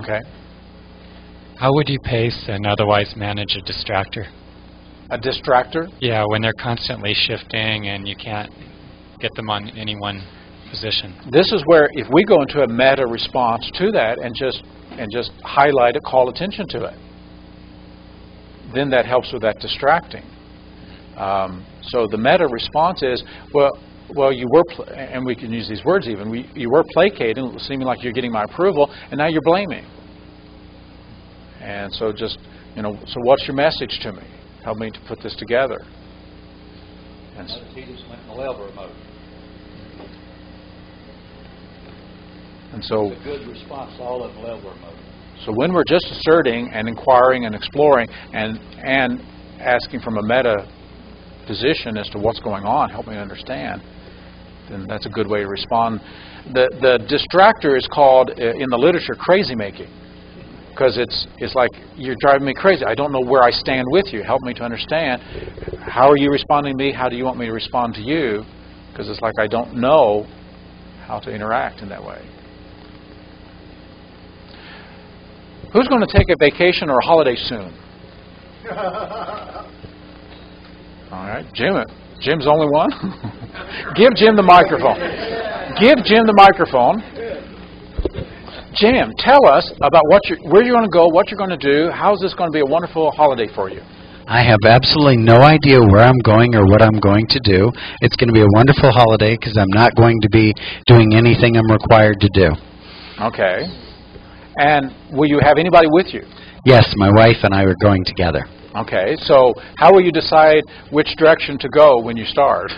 Okay. How would you pace and otherwise manage a distractor? A distractor? Yeah, when they're constantly shifting and you can't get them on any one position. This is where if we go into a meta response to that and just highlight it, call attention to it, then that helps with that distracting. So the meta response is, well, you were, and we can use these words even, you were placating, seeming like you're getting my approval, and now you're blaming. And so just, so what's your message to me? Help me to put this together. And so, he just went in the lever mode. and so It's a good response, all in lever mode. So when we're just asserting and inquiring and exploring and asking from a meta position as to what's going on, help me understand, then that's a good way to respond. The distractor is called in the literature crazy making, because it's like, you're driving me crazy. I don't know where I stand with you. Help me to understand. How are you responding to me? How do you want me to respond to you? Because it's like I don't know how to interact in that way. Who's going to take a vacation or a holiday soon? All right, Jim. Jim's the only one. Give Jim the microphone. Give Jim the microphone. Jim, tell us about where you're going to go, what you're going to do. How is this going to be a wonderful holiday for you? I have absolutely no idea where I'm going or what I'm going to do. It's going to be a wonderful holiday because I'm not going to be doing anything I'm required to do. Okay. And will you have anybody with you? Yes, my wife and I are going together. Okay. So how will you decide which direction to go when you start?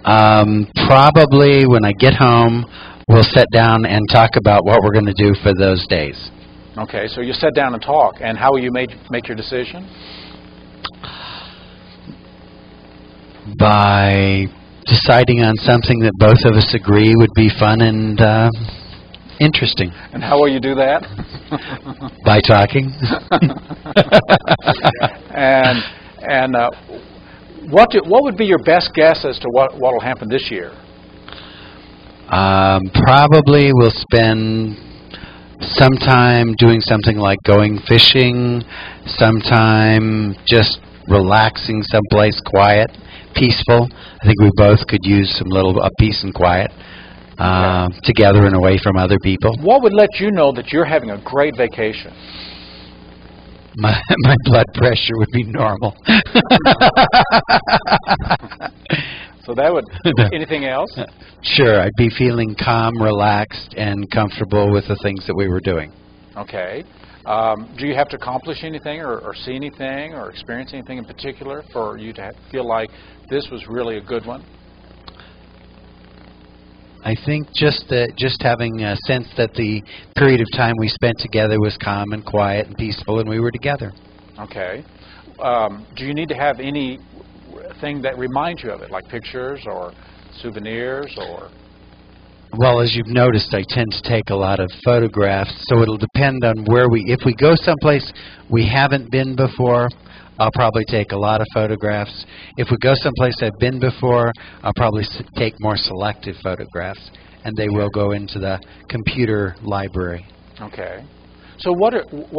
Probably when I get home, we'll sit down and talk about what we're going to do for those days. Okay. So you sit down and talk. And how will you make your decision? By deciding on something that both of us agree would be fun and interesting. And how will you do that? By talking. And what would be your best guess as to what will happen this year? Probably we'll spend some time doing something like going fishing, sometime just relaxing someplace quiet, peaceful. I think we both could use some little peace and quiet together and away from other people. What would let you know that you're having a great vacation? My blood pressure would be normal. So that would... Anything else? Sure. I'd be feeling calm, relaxed, and comfortable with the things that we were doing. Okay. Do you have to accomplish anything or see anything or experience anything in particular for you to feel like this was really a good one? I think just having a sense that the period of time we spent together was calm and quiet and peaceful, and we were together. Okay. Do you need to have anything that reminds you of it, like pictures or souvenirs or... Well, as you've noticed, I tend to take a lot of photographs, so it'll depend on if we go someplace we haven't been before, I'll probably take a lot of photographs. If we go someplace I've been before, I'll probably take more selective photographs, and they will go into the computer library. Okay. So what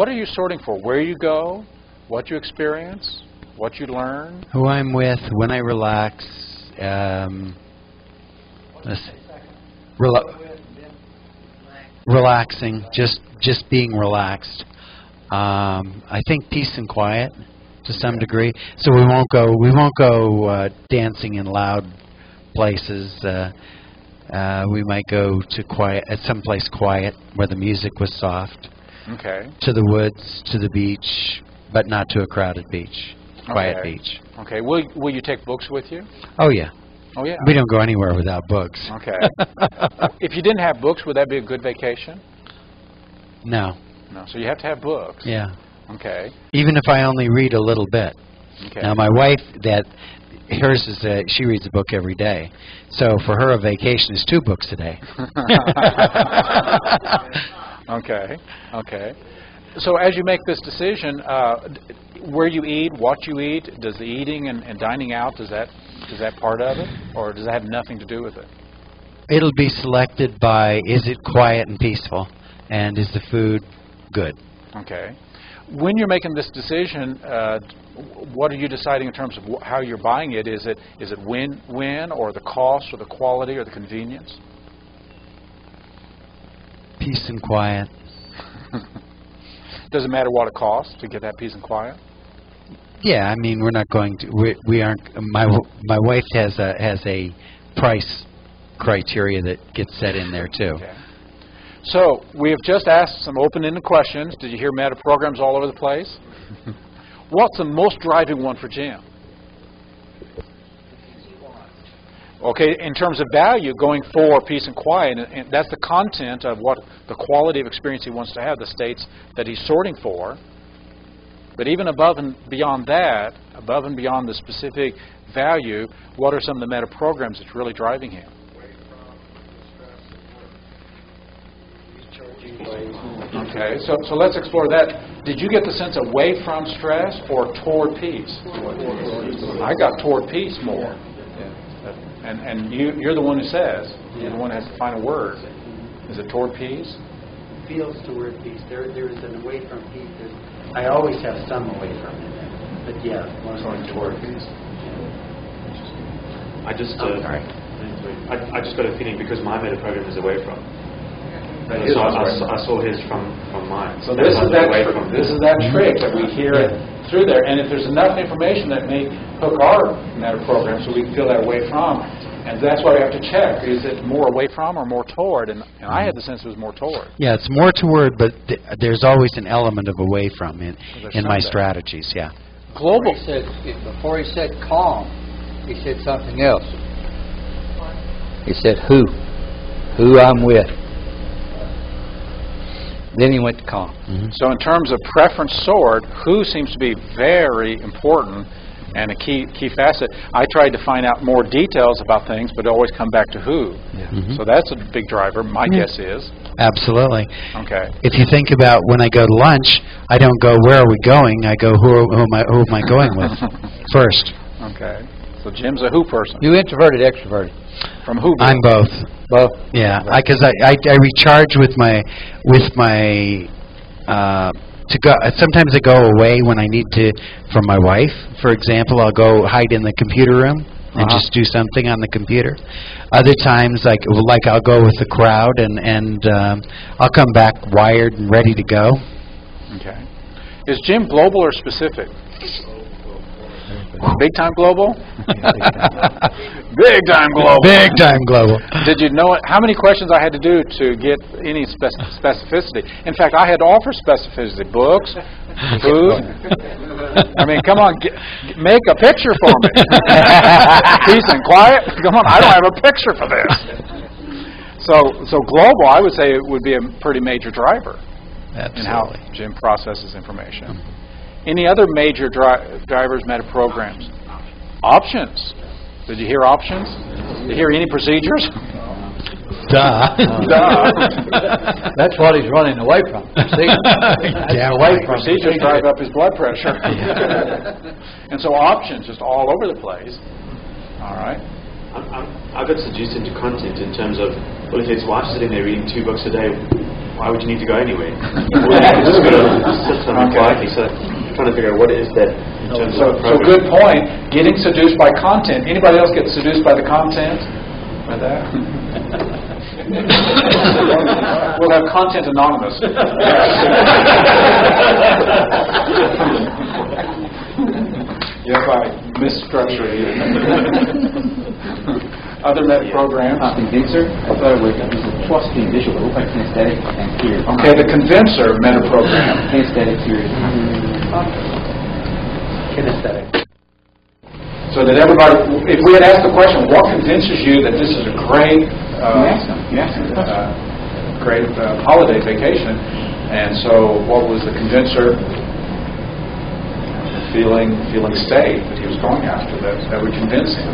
are you sorting for? Where you go, what you experience, what you learn? Who I'm with, when I relax, relaxing, just being relaxed. I think peace and quiet to some degree. So we won't go dancing in loud places. We might go to someplace quiet where the music was soft. Okay. To the woods, to the beach, but not to a crowded beach. Quiet beach. Okay. Will you take books with you? Oh yeah. Oh yeah. We don't go anywhere without books. Okay. If you didn't have books, would that be a good vacation? No. No. So you have to have books. Yeah. Okay. Even if I only read a little bit. Okay. Now my wife, hers is she reads a book every day, so for her a vacation is 2 books a day. Okay. Okay. So as you make this decision, where you eat, what you eat, does the eating and dining out, is that part of it, or does that have nothing to do with it? It'll be selected by, is it quiet and peaceful, and is the food good. Okay. When you're making this decision, what are you deciding in terms of how you're buying it? Is it win, or the cost, or the quality, or the convenience? Peace and quiet. Does it matter what it costs to get that peace and quiet? Yeah, I mean, we're not going to. We aren't. My wife has a price criteria that gets set in there too. Okay. So we have just asked some open-ended questions. Did you hear meta programs all over the place? What's the most driving one for Jim? Okay, in terms of value, going for peace and quiet, and that's the content of what the quality of experience he wants to have, the states that he's sorting for. But even above and beyond that, above and beyond the specific value, what are some of the meta programs that's really driving him? Okay, so let's explore that. Did you get the sense away from stress or toward peace? I got toward peace more. And you're the one who says. You're the one who has the final word. Is it toward peace? Feels toward peace. There is an away from peace. I always have some away from it. But yeah, Going toward peace. I just got a feeling because my meta program is away from. So I saw his from mine. So this is that trick that we hear through there. And if there's enough information that may hook our meta program so we can feel that away from, and that's why we have to check. Is it more away from or more toward? And I had the sense it was more toward. Yeah, it's more toward, but there's always an element of away from in my strategies, yeah. Global. Before he said calm, he said something else. He said who I'm with. Then he went to calm. Mm-hmm. So in terms of preference sort, who seems to be very important and a key facet. I tried to find out more details about things, but always come back to who. Yeah. Mm-hmm. So that's a big driver, my guess is. Absolutely. Okay. If you think about when I go to lunch, I don't go, where are we going? I go, who am I going with first? Okay. So Jim's a who person. You introverted, extroverted? From who? I'm both. Both? Yeah, because I recharge with my to go. Sometimes I go away when I need to from my wife. For example, I'll go hide in the computer room and just do something on the computer. Other times, like I'll go with the crowd and I'll come back wired and ready to go. Okay. Is Jim global or specific? Big time global? Big time global. Big time global. Did you know how many questions I had to do to get any specificity? In fact, I had to offer specificity. Books, food. I mean, come on, make a picture for me. Peace and quiet. Come on, I don't have a picture for this. So global, I would say, it would be a pretty major driver. Absolutely. In how Jim processes information. Any other major drivers, meta programs? Options. Did you hear options? Did you hear any procedures? Duh. That's what he's running away from. See? Yeah, away from procedures drive up his blood pressure. And so options just all over the place. All right. I got seduced into content in terms of, well, if it's wife sitting there reading 2 books a day, why would you need to go anywhere? Just got to sit somewhere quietly. So I'm trying to figure out what it is that in terms of So good point. Getting seduced by content. Anybody else get seduced by the content? By that? We'll have content anonymous. Yes, I misstructured it. Other meta programs. Convincer, although we're trusting visual, but kinesthetic and theory. Okay, the convincer meta program. Kinesthetic theory. kinesthetic. So that everybody, if we had asked the question, what convinces you that this is a great, great holiday vacation? And so, what was the convincer? Feeling state that he was going after that would convince him.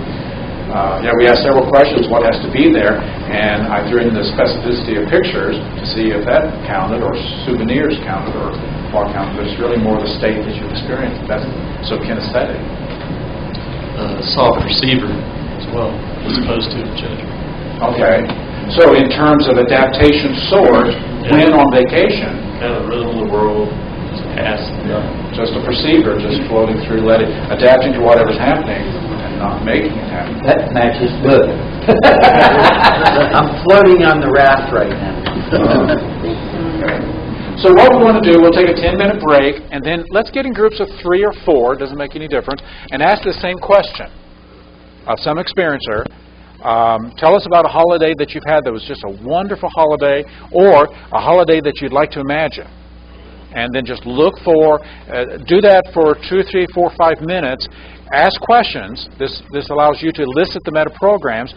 We asked several questions. What has to be there? And I threw in the specificity of pictures to see if that counted, or souvenirs counted, or what counted. But it's really more the state that you experience. That's so kinesthetic. Soft receiver as well, as opposed to judgment. Okay. So in terms of adaptation sort, when on vacation. Kind of rhythm of the Pass. Just a perceiver, just floating through, adapting to whatever's happening and not making it happen. That matches good. I'm floating on the raft right now. So what we want to do, we'll take a 10-minute break, and then let's get in groups of 3 or 4, doesn't make any difference, and ask the same question of some experiencer. Tell us about a holiday that you've had that was just a wonderful holiday, or a holiday that you'd like to imagine. And then just look for, do that for 2, 3, 4, 5 minutes. Ask questions. This allows you to elicit the meta programs.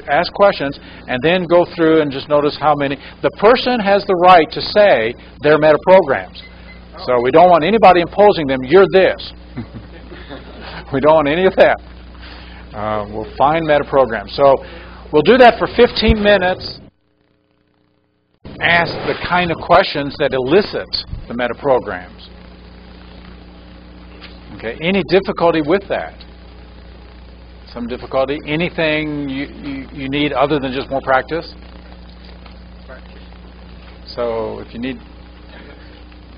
Ask questions, and then go through and just notice how many. The person has the right to say their meta programs. So we don't want anybody imposing them. You're this. We don't want any of that. We'll find meta programs. So we'll do that for 15 minutes. Ask the kind of questions that elicit the meta programs. Okay. Any difficulty with that? Some difficulty? Anything you need other than just more practice? So if you need,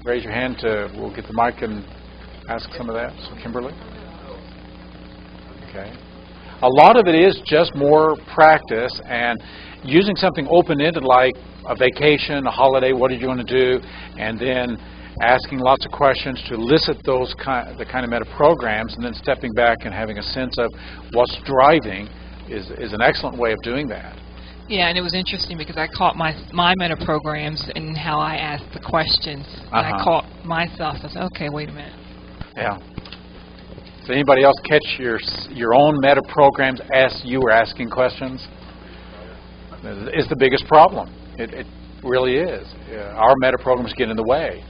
raise your hand we'll get the mic and ask some of that. So Kimberly? Okay. A lot of it is just more practice and using something open-ended like a vacation, a holiday, what are you going to do? And then asking lots of questions to elicit the kind of meta programs, and then stepping back and having a sense of what's driving is an excellent way of doing that. Yeah, and it was interesting because I caught my meta programs and how I asked the questions. And I caught myself. I said, okay, wait a minute. Yeah. Did anybody else catch your own meta programs as you were asking questions? It's the biggest problem. It really is. Our meta programs get in the way.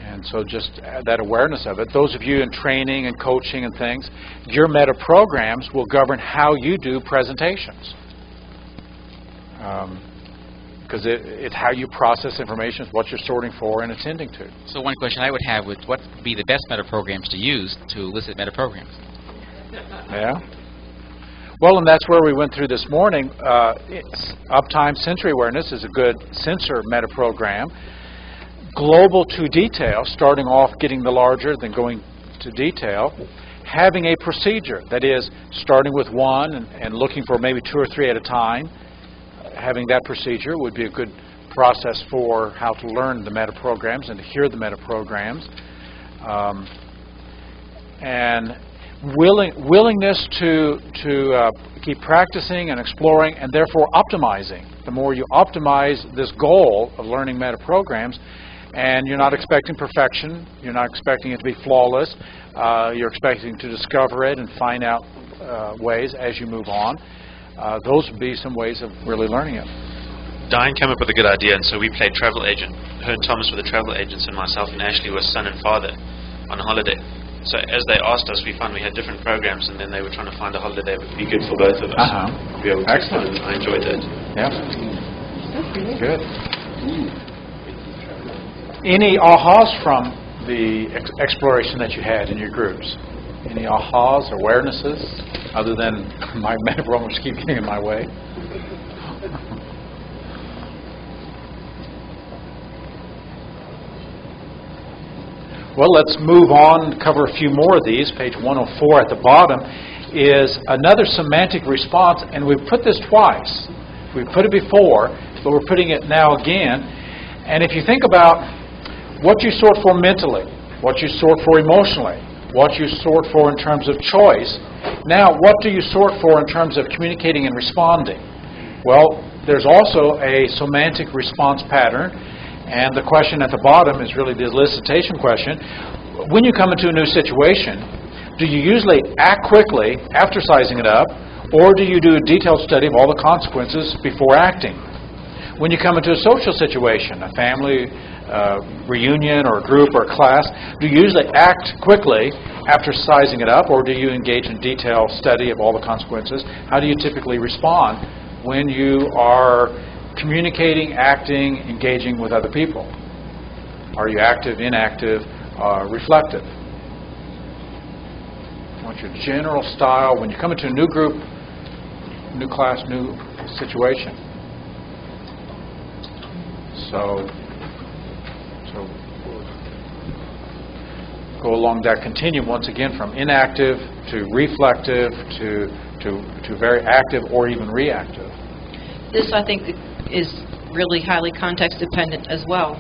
And so just that awareness of it. Those of you in training and coaching and things, your meta programs will govern how you do presentations. Because it's how you process information, it's what you're sorting for and attending to. So one question I would have would, what would be the best meta programs to use to elicit meta programs? Yeah. Well, and that's where we went through this morning. Uptime sensory awareness is a good sensor meta program. Global to detail, starting off getting the larger, then going to detail. Having a procedure, that is, starting with one and looking for maybe 2 or 3 at a time. Having that procedure would be a good process for how to learn the meta programs and to hear the meta programs. And willingness to keep practicing and exploring and therefore optimizing. The more you optimize this goal of learning meta programs, and you're not expecting perfection, you're not expecting it to be flawless, you're expecting to discover it and find out ways as you move on. Those would be some ways of really learning it. Diane came up with a good idea, and so we played travel agent. Her and Thomas were the travel agents, and myself and Ashley were son and father on holiday. So as they asked us, we found we had different programs, and then they were trying to find a holiday that would be good for both of us. Be able to Excellent. I enjoyed that. Yeah. Good. Any ahas from the exploration that you had in your groups? Any ahas, awarenesses, other than my meta programs keep getting in my way? Well, let's move on, cover a few more of these. Page 104 at the bottom is another semantic response, and we've put this twice. We've put it before, but we're putting it now again. And if you think about what you sort for mentally, what you sort for emotionally, what you sort for in terms of choice, now what do you sort for in terms of communicating and responding? Well, there's also a semantic response pattern. And the question at the bottom is really the elicitation question. When you come into a new situation, do you usually act quickly after sizing it up, or do you do a detailed study of all the consequences before acting? When you come into a social situation, a family reunion or a group or a class, do you usually act quickly after sizing it up, or do you engage in detailed study of all the consequences? How do you typically respond when you are communicating, acting, engaging with other people? Are you active, inactive, reflective? What's your general style when you come into a new group, new class, new situation? So go along that continuum once again from inactive to reflective to very active or even reactive. This, I think, is really highly context dependent as well.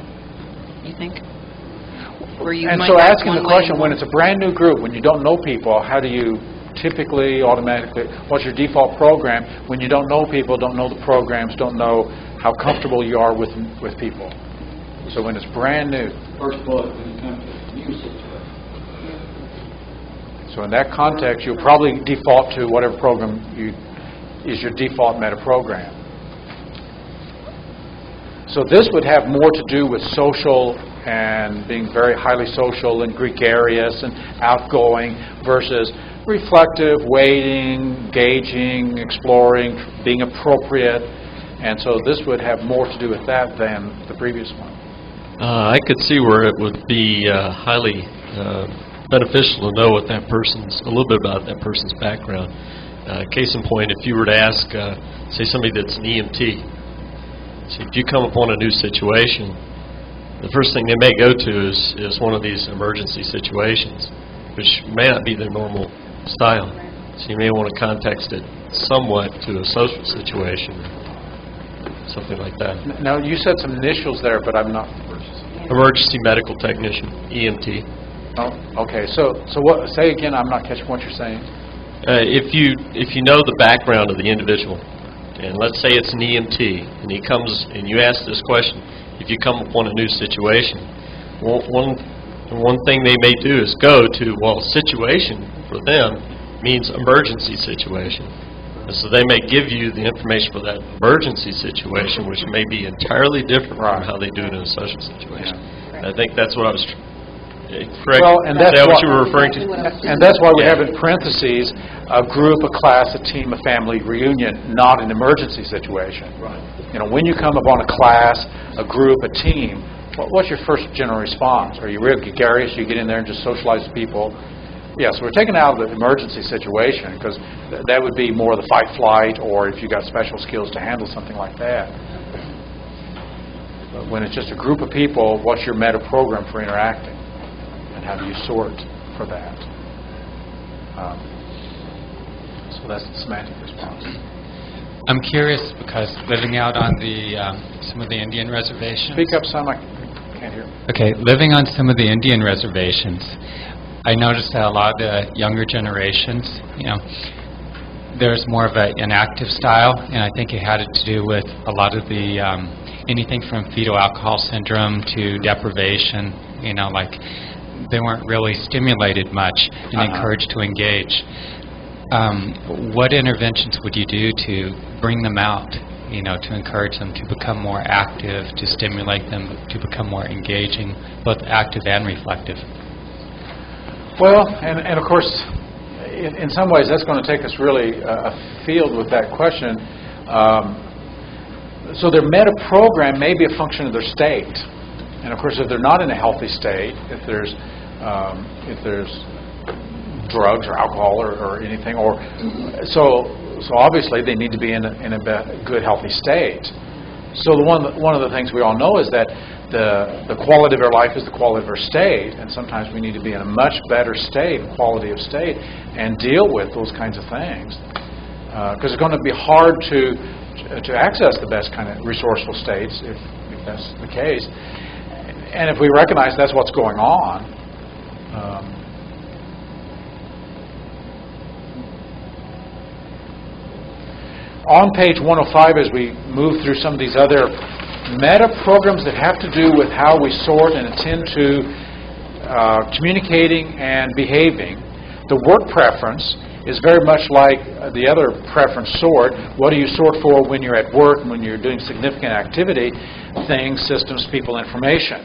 You think? Where you And might so ask asking the one question, way when it's a brand new group, when you don't know people, how do you typically, automatically, what's your default program when you don't know people, don't know the programs, don't know how comfortable you are with people? So when it's brand new. First bullet, when you come to a new situation. So in that context, you'll probably default to whatever program is your default meta program. So this would have more to do with social and being very highly social and gregarious and outgoing versus reflective, waiting, gauging, exploring, being appropriate. And so this would have more to do with that than the previous one. I could see where it would be highly beneficial to know what that person's, a little bit about that person's background. Case in point, if you were to ask, say, somebody that's an EMT, see, if you come upon a new situation, the first thing they may go to is one of these emergency situations, which may not be their normal style. So you may want to context it somewhat to a social situation, something like that. Now, you said some initials there, but I'm not... Emergency medical technician, EMT. Oh, okay. So what? Say again. I'm not catching what you're saying. If you know the background of the individual, and let's say it's an EMT, and he comes and you ask this question, if you come upon a new situation, one thing they may do is go to, well, situation for them means emergency situation. And so they may give you the information for that emergency situation, which may be entirely different from how they do it in a social situation. Yeah. I think that's what I was correct. Well, and that's what you were referring to? And that's why we have in parentheses a group, a class, a team, a family reunion, not an emergency situation. Right. You know, when you come upon a class, a group, a team, what's your first general response? Are you real gregarious? You get in there and just socialize with people? Yes, we're taking out of the emergency situation because that would be more the fight-flight, or if you got special skills to handle something like that. But when it's just a group of people, what's your meta program for interacting? And how do you sort for that? So that's the semantic response. I'm curious because living out on the some of the Indian reservations. Speak up some, I can't hear. Okay, living on some of the Indian reservations, I noticed that a lot of the younger generations, there's more of an inactive style, and I think it had to do with a lot of the anything from fetal alcohol syndrome to deprivation. Like they weren't really stimulated much and encouraged to engage. What interventions would you do to bring them out? To encourage them to become more active, to stimulate them to become more engaging, both active and reflective. Well, and of course, in some ways, that's going to take us really afield with that question. So their meta program may be a function of their state, and of course, if they're not in a healthy state, if there's drugs or alcohol or anything, so obviously they need to be in a good healthy state. So one of the things we all know is that the quality of our life is the quality of our state, and sometimes we need to be in a much better state, quality of state, and deal with those kinds of things. Because it's going to be hard to access the best kind of resourceful states if that's the case. And if we recognize that's what's going on, on page 105, as we move through some of these other meta programs that have to do with how we sort and attend to communicating and behaving, the work preference is very much like the other preference sort. What do you sort for when you're at work and when you're doing significant activity? Things, systems, people, information.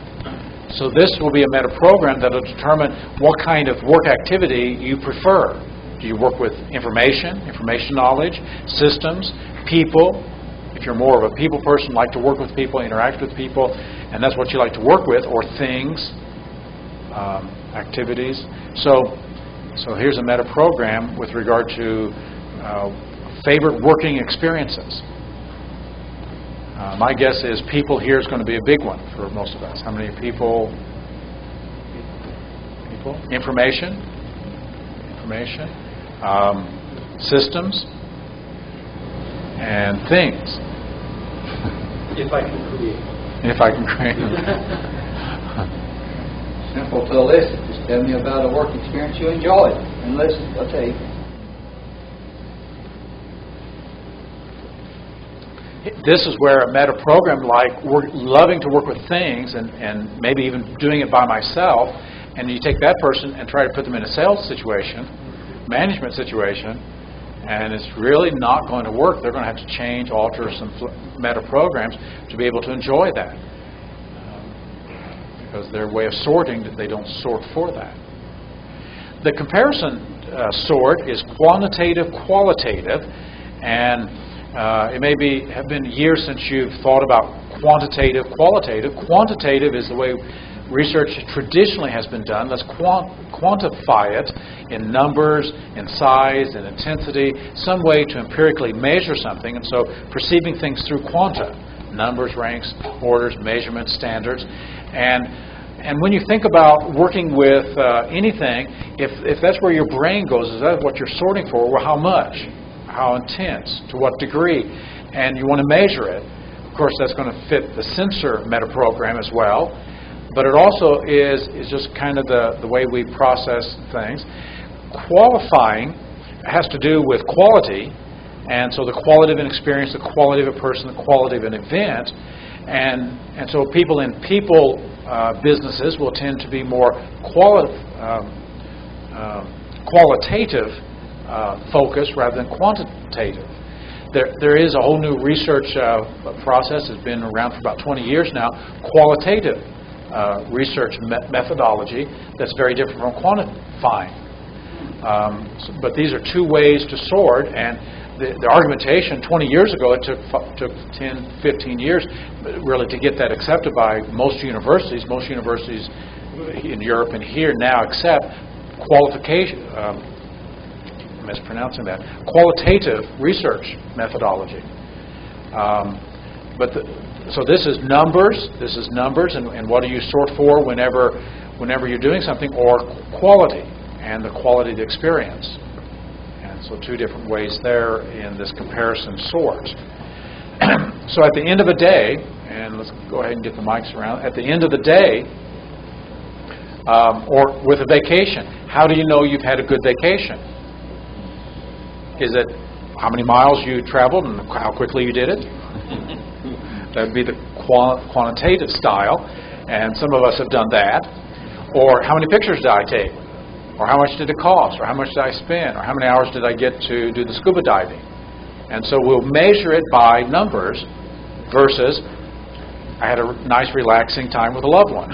So this will be a meta program that will determine what kind of work activity you prefer. Do you work with information knowledge, systems, people? If you're more of a people person, like to work with people, interact with people, and that's what you like to work with, or things, activities. So here's a meta program with regard to favorite working experiences. My guess is people here is going to be a big one for most of us. How many people? Information. Systems. And things. If I can create. If I can create them. Simple to listen. Just tell me about a work experience you enjoyed. And listen, I'll tell you. This is where a meta program like loving to work with things and maybe even doing it by myself, and you take that person and try to put them in a sales situation, management situation, and it's really not going to work. They're going to have to change, alter some meta programs to be able to enjoy that. Because their way of sorting, they don't sort for that. The comparison sort is quantitative, qualitative, and it may have been years since you've thought about quantitative, qualitative. Quantitative is the way research traditionally has been done. Let's quantify it in numbers, in size, in intensity, some way to empirically measure something, and so perceiving things through quanta, numbers, ranks, orders, measurements, standards. And when you think about working with anything, if that's where your brain goes, is that what you're sorting for? Well, how much? How intense? To what degree? And you want to measure it. Of course, that's going to fit the sensor meta program as well. But it also is just kind of the way we process things. Qualifying has to do with quality, and so the quality of an experience, the quality of a person, the quality of an event, and so people in businesses will tend to be more qualitative focused rather than quantitative. There is a whole new research process that's been around for about 20 years now, qualitative research methodology that's very different from quantifying. But these are two ways to sort, and the argumentation 20 years ago, it took 10, 15 years really to get that accepted by most universities. Most universities in Europe and here now accept qualification, mispronouncing that, qualitative research methodology. So this is numbers, and what do you sort for whenever you're doing something, or quality, and the quality of the experience. And so two different ways there in this comparison sort. So at the end of the day, and let's go ahead and get the mics around, at the end of the day, or with a vacation, how do you know you've had a good vacation? Is it how many miles you traveled and how quickly you did it? That would be the quantitative style, and some of us have done that. Or how many pictures did I take? Or how much did it cost? Or how much did I spend? Or how many hours did I get to do the scuba diving? And so we'll measure it by numbers versus I had a nice relaxing time with a loved one.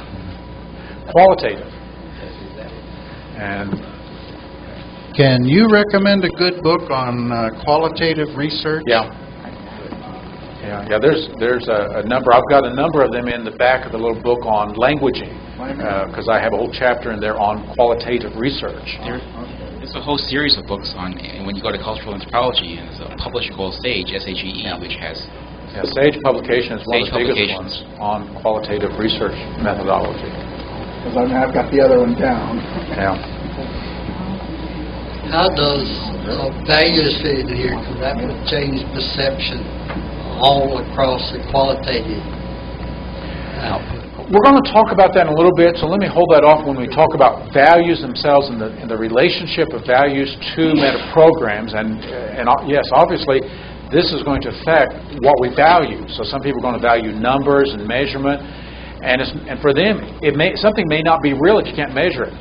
Qualitative. And can you recommend a good book on qualitative research? Yeah. There's a number. I've got a number of them in the back of the little book on languaging, because I have a whole chapter in there on qualitative research. There's a whole series of books on, and when you go to cultural anthropology, and there's a publisher called Sage, S-A-G-E, which has... Yeah, Sage Publication is one of the biggest ones on qualitative research methodology. Because I've got the other one down. Yeah. How does values fit in here? Because that would change perception all across the qualitative output. We're going to talk about that in a little bit, so let me hold that off when we talk about values themselves and the relationship of values to meta programs. And yes, obviously, this is going to affect what we value. So some people are going to value numbers and measurement, and for them, something may not be real if you can't measure it.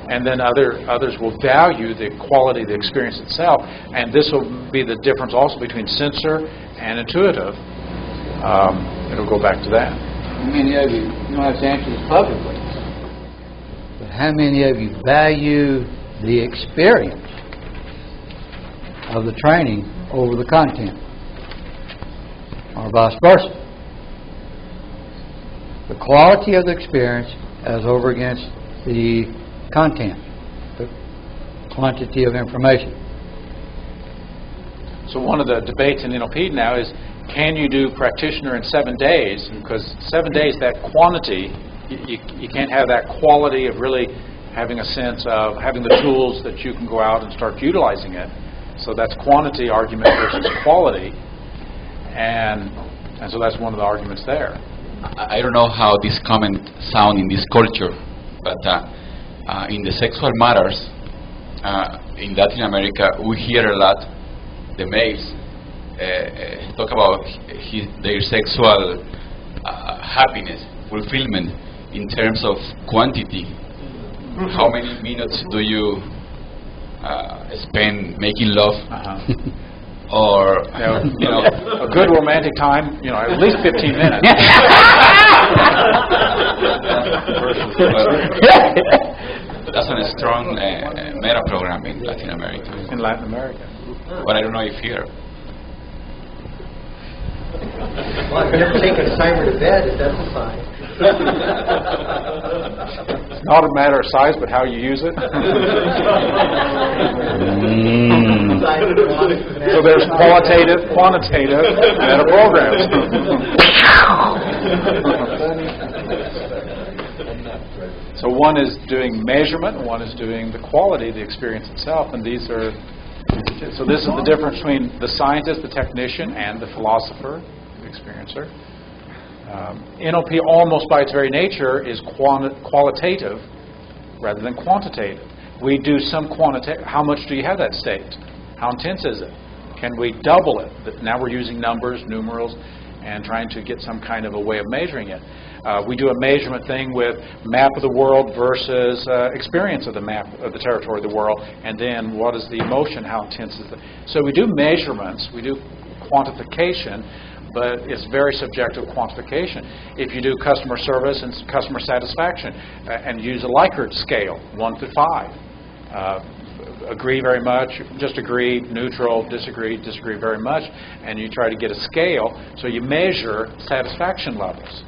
And then others will value the quality of the experience itself, and this will be the difference also between sensor and intuitive. It'll go back to that. How many of you don't have to answer this publicly, but how many of you value the experience of the training over the content, or vice versa? The quality of the experience as over against the content, the quantity of information. So one of the debates in NLP now is can you do practitioner in 7 days? Because 7 days, that quantity, you can't have that quality of really having a sense of having the tools that you can go out and start utilizing it. So that's quantity argument versus quality, and so that's one of the arguments there. I don't know how this comment sound in this culture, but in the sexual matters in Latin America, we hear a lot the males talk about their sexual happiness, fulfillment in terms of quantity. How many minutes do you spend making love? Or a good romantic time, at least 15 minutes. That's a strong meta program in Latin America. In Latin America. But I don't know if here. Well, I've never taken a cyber to bed, if that's a sign. It's not a matter of size, but how you use it. So there's quantitative meta programs. So one is doing measurement, and one is doing the quality of the experience itself, and these are. So this is the difference between the scientist, the technician, and the philosopher, the experiencer. NLP, almost by its very nature, is qualitative rather than quantitative. We do some quantitative. How much do you have that state? How intense is it? Can we double it? Now we're using numbers, numerals, and trying to get some kind of a way of measuring it. We do a measurement thing with map of the world versus experience of the map of the territory of the world, and then what is the emotion, how intense is it? So we do measurements, we do quantification, but it's very subjective quantification. If you do customer service and customer satisfaction and use a Likert scale, 1 to 5, agree very much, just agree, neutral, disagree very much, and you try to get a scale, so you measure satisfaction levels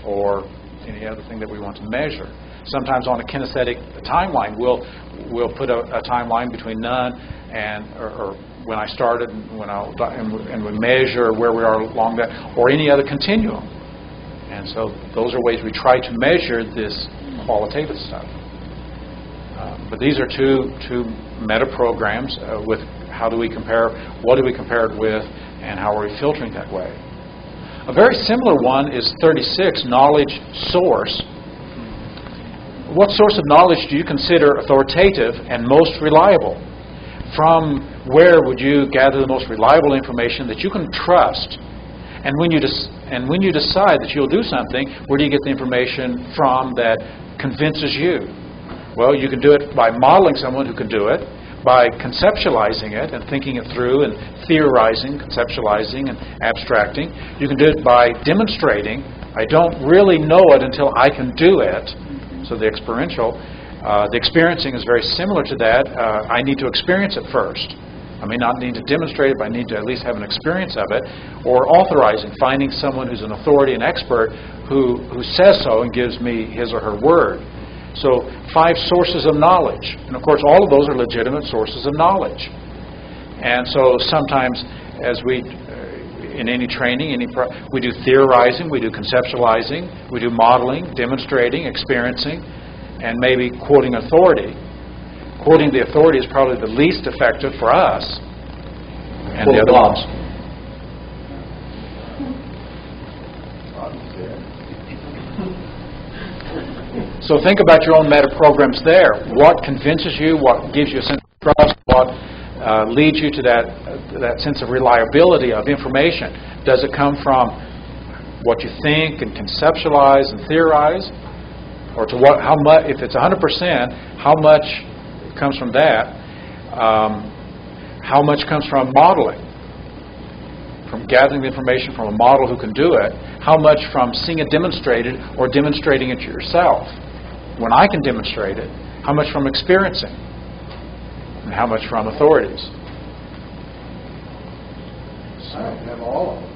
or any other thing that we want to measure. Sometimes on a kinesthetic timeline, we'll put a timeline between none and or when I started and we measure where we are along that, or any other continuum. And so those are ways we try to measure this qualitative stuff. But these are two meta programs with how do we compare, what do we compare it with, and how are we filtering that way. A very similar one is 36, knowledge source. What source of knowledge do you consider authoritative and most reliable? From where would you gather the most reliable information that you can trust? And when you decide that you'll do something, where do you get the information from that convinces you? Well, you can do it by modeling someone who can do it, by conceptualizing it and thinking it through and theorizing, conceptualizing and abstracting. You can do it by demonstrating. I don't really know it until I can do it. So the experiential. The experiencing is very similar to that. I need to experience it first. I may not need to demonstrate it, but I need to at least have an experience of it. Or authorizing, finding someone who's an authority, an expert, who says so and gives me his or her word. So 5 sources of knowledge. And of course, all of those are legitimate sources of knowledge. And so sometimes as we, in any training, we do theorizing, we do conceptualizing, we do modeling, demonstrating, experiencing, and maybe quoting authority. Quoting the authority is probably the least effective for us. And the other ones. So think about your own meta programs there. What convinces you? What gives you a sense of trust? What leads you to that sense of reliability of information? Does it come from what you think and conceptualize and theorize? Or to what? How much? If it's 100%, how much comes from that? How much comes from modeling? From gathering the information from a model who can do it? How much from seeing it demonstrated or demonstrating it yourself? When I can demonstrate it, how much from experiencing? And how much from authorities? I have all of them.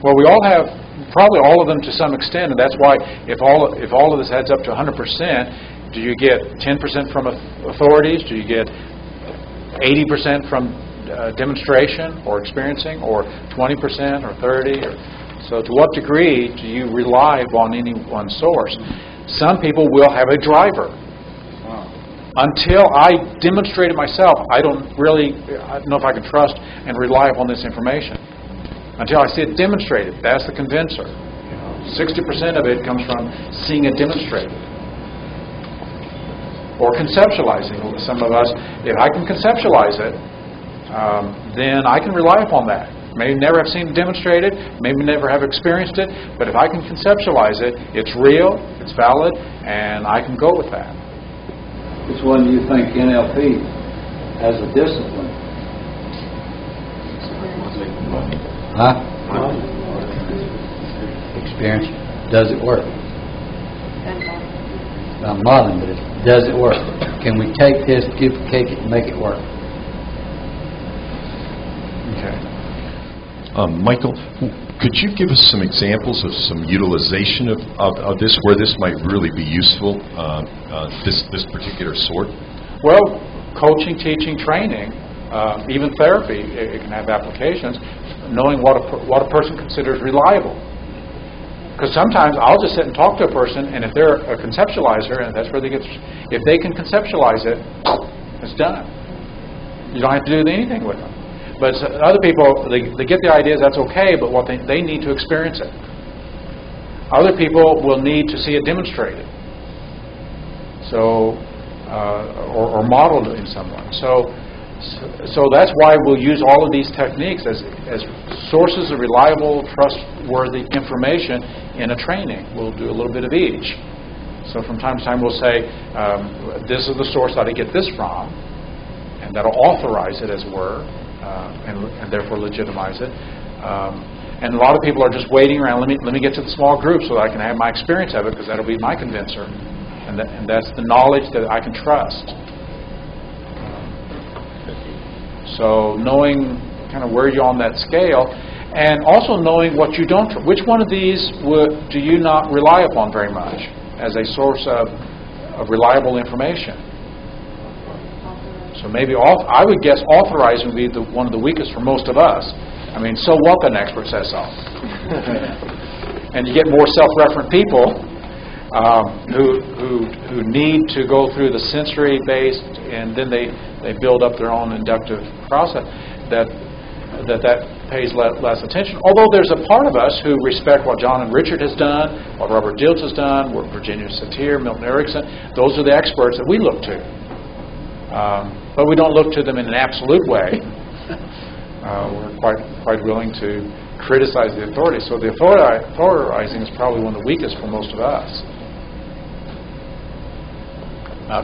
Well, we all have probably all of them to some extent, and that's why if all of this adds up to 100%, do you get 10% from authorities? Do you get 80% from demonstration or experiencing, or 20% or 30? So to what degree do you rely on any one source? Some people will have a driver. Until I demonstrate it myself, I don't know if I can trust and rely upon this information. Until I see it demonstrated, that's the convincer. 60% of it comes from seeing it demonstrated. Or conceptualizing. Some of us, if I can conceptualize it, then I can rely upon that. Maybe never have seen it demonstrated, maybe never have experienced it, but if I can conceptualize it, it's real, it's valid, and I can go with that. Which one do you think NLP has a discipline? Huh? Experience. Does it work? Not modeling, but does it work? Can we take this, duplicate it, and make it work? Okay. Michael, could you give us some examples of some utilization of this, where this might really be useful, this particular sort? Well, coaching, teaching, training, even therapy, it can have applications. Knowing what a person considers reliable. Because sometimes I'll just sit and talk to a person, and if they're a conceptualizer, and that's where they get, if they can conceptualize it, it's done. You don't have to do anything with them. But other people, they get the ideas, that's okay, but what they need to experience it. Other people will need to see it demonstrated. So, or modeled in someone. So that's why we'll use all of these techniques as sources of reliable, trustworthy information in a training. We'll do a little bit of each. So from time to time we'll say, this is the source that I get this from, and that'll authorize it, as it were, and therefore legitimize it. And a lot of people are just waiting around, let me get to the small group so that I can have my experience of it, because that'll be my convincer. And that's the knowledge that I can trust. So knowing kind of where you're on that scale, and also knowing what you don't. Which one of these do you not rely upon very much as a source of reliable information? So maybe I would guess authorizing would be one of the weakest for most of us. I mean, so what an expert says so. And you get more self-referent people who need to go through the sensory-based, and then they build up their own inductive process, that pays less attention. Although there's a part of us who respect what John and Richard has done, what Robert Dilts has done, what Virginia Satir, Milton Erickson. Those are the experts that we look to. But we don't look to them in an absolute way. We're quite willing to criticize the authority. So the authorizing is probably one of the weakest for most of us.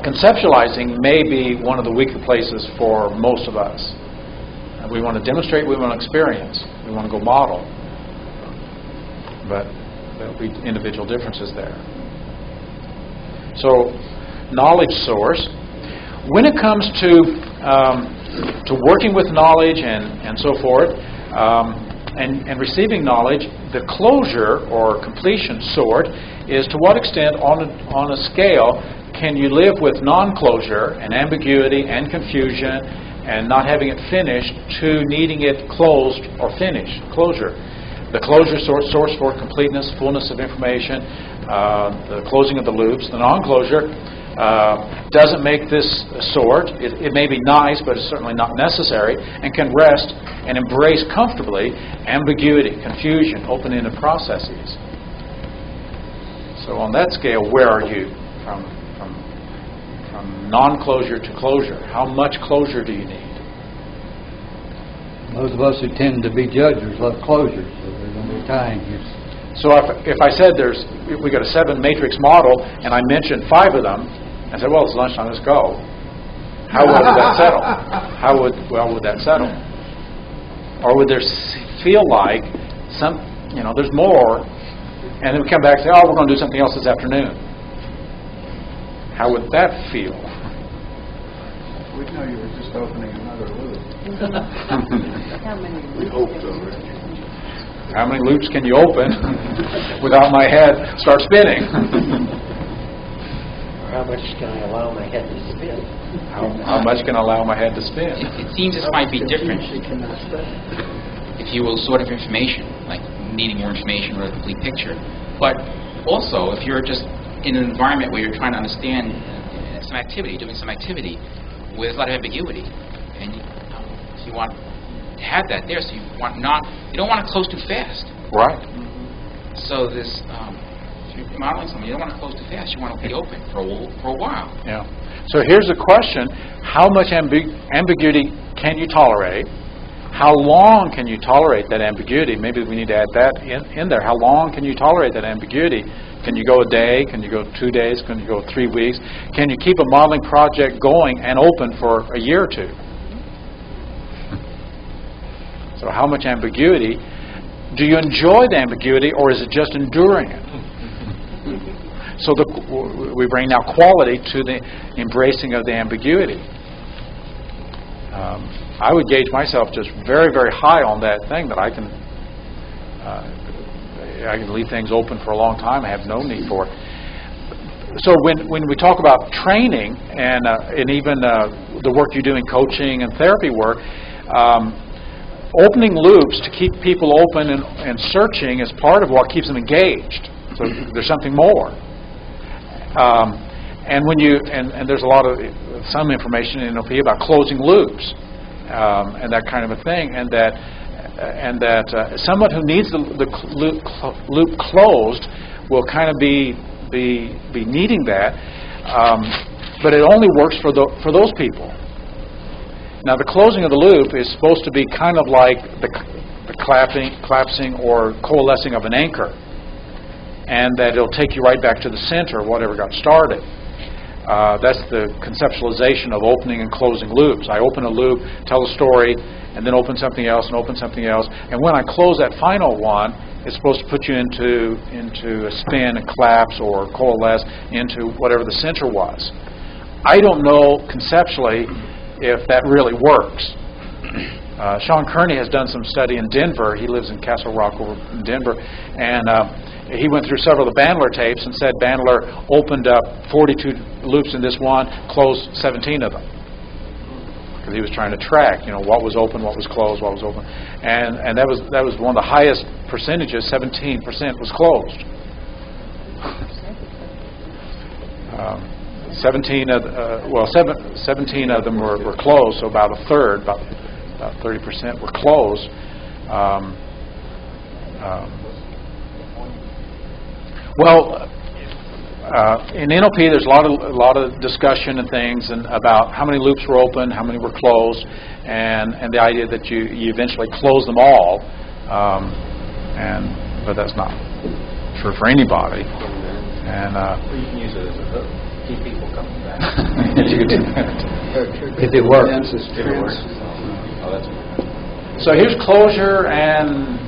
Conceptualizing may be one of the weaker places for most of us. We want to demonstrate, we want to experience, we want to go model. But there'll be individual differences there. So, knowledge source. When it comes to working with knowledge and so forth, and receiving knowledge, the closure or completion sort is to what extent on a scale can you live with non-closure and ambiguity and confusion and not having it finished to needing it closed or finished, closure. The closure source for completeness, fullness of information, the closing of the loops. The non-closure doesn't make this sort. It may be nice, but it's certainly not necessary, and can rest and embrace comfortably ambiguity, confusion, open-ended processes. So on that scale, where are you from non-closure to closure? How much closure do you need? Those of us who tend to be judges love closure, so there's going to be time here. So if I said we got a 7 matrix model, and I mentioned 5 of them, I said, well, it's lunchtime, let's go. How well would that settle? How well would that settle? Or would there feel like there's more, and then we come back and say, oh, we're going to do something else this afternoon. How would that feel? We know you were just opening another loop. We hope so, Rich. How many loops can you open without my head start spinning? How much can I allow my head to spin? How much can I allow my head to spin? It seems this might be different if you will sort of information, like needing more information or a complete picture. But also, if you're just in an environment where you're trying to understand some activity, doing some activity, where there's a lot of ambiguity, and you want to have that there, so you don't want to close too fast. Right. So this, if you're modeling something, you don't want to close too fast. You want to be open for a while. Yeah. So here's the question: how much ambiguity can you tolerate? How long can you tolerate that ambiguity? Maybe we need to add that in there. How long can you tolerate that ambiguity? Can you go a day? Can you go 2 days? Can you go 3 weeks? Can you keep a modeling project going and open for a year or two? So how much ambiguity? Do you enjoy the ambiguity, or is it just enduring it? So we bring now quality to the embracing of the ambiguity. I would gauge myself just very, very high on that thing, that I can leave things open for a long time. I have no need for it. So when we talk about training and even the work you do in coaching and therapy work, opening loops to keep people open and searching is part of what keeps them engaged. So there's something more. And when and there's a lot of some information in NLP about closing loops and that kind of a thing, and that someone who needs the loop closed will kind of be needing that, but it only works for those people. Now, the closing of the loop is supposed to be kind of like the collapsing or coalescing of an anchor, and that it'll take you right back to the center of whatever got started. That's the conceptualization of opening and closing loops. I open a loop, tell a story, and then open something else and open something else. And when I close that final one, it's supposed to put you into a spin and collapse or coalesce into whatever the center was. I don't know conceptually if that really works. Sean Kearney has done some study in Denver. He lives in Castle Rock over in Denver. And he went through several of the Bandler tapes and said Bandler opened up 42 loops in this one, closed 17 of them. Because he was trying to track, what was open, what was closed, what was open. And that was one of the highest percentages, 17% was closed. 17 of them were closed, so about a third, about 30% were closed. In NLP, there's a lot of discussion and things about how many loops were open, how many were closed, and the idea that you eventually close them all. But that's not true for anybody. And you can use it as a hook. Keep people coming back. If it works. So here's closure and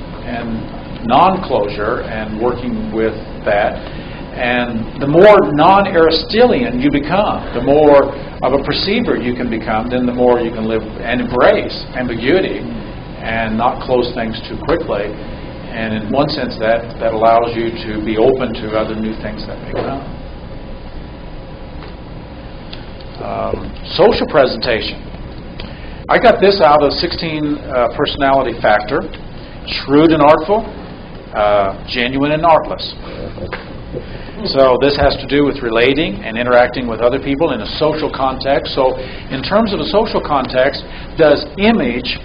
non-closure, and working with that. And the more non-Aristotelian you become, the more of a perceiver you can become, then the more you can live and embrace ambiguity and not close things too quickly. And in one sense, that allows you to be open to other new things that may come. Social presentation. I got this out of 16 personality factor: shrewd and artful, genuine and artless. So this has to do with relating and interacting with other people in a social context. So in terms of a social context, does image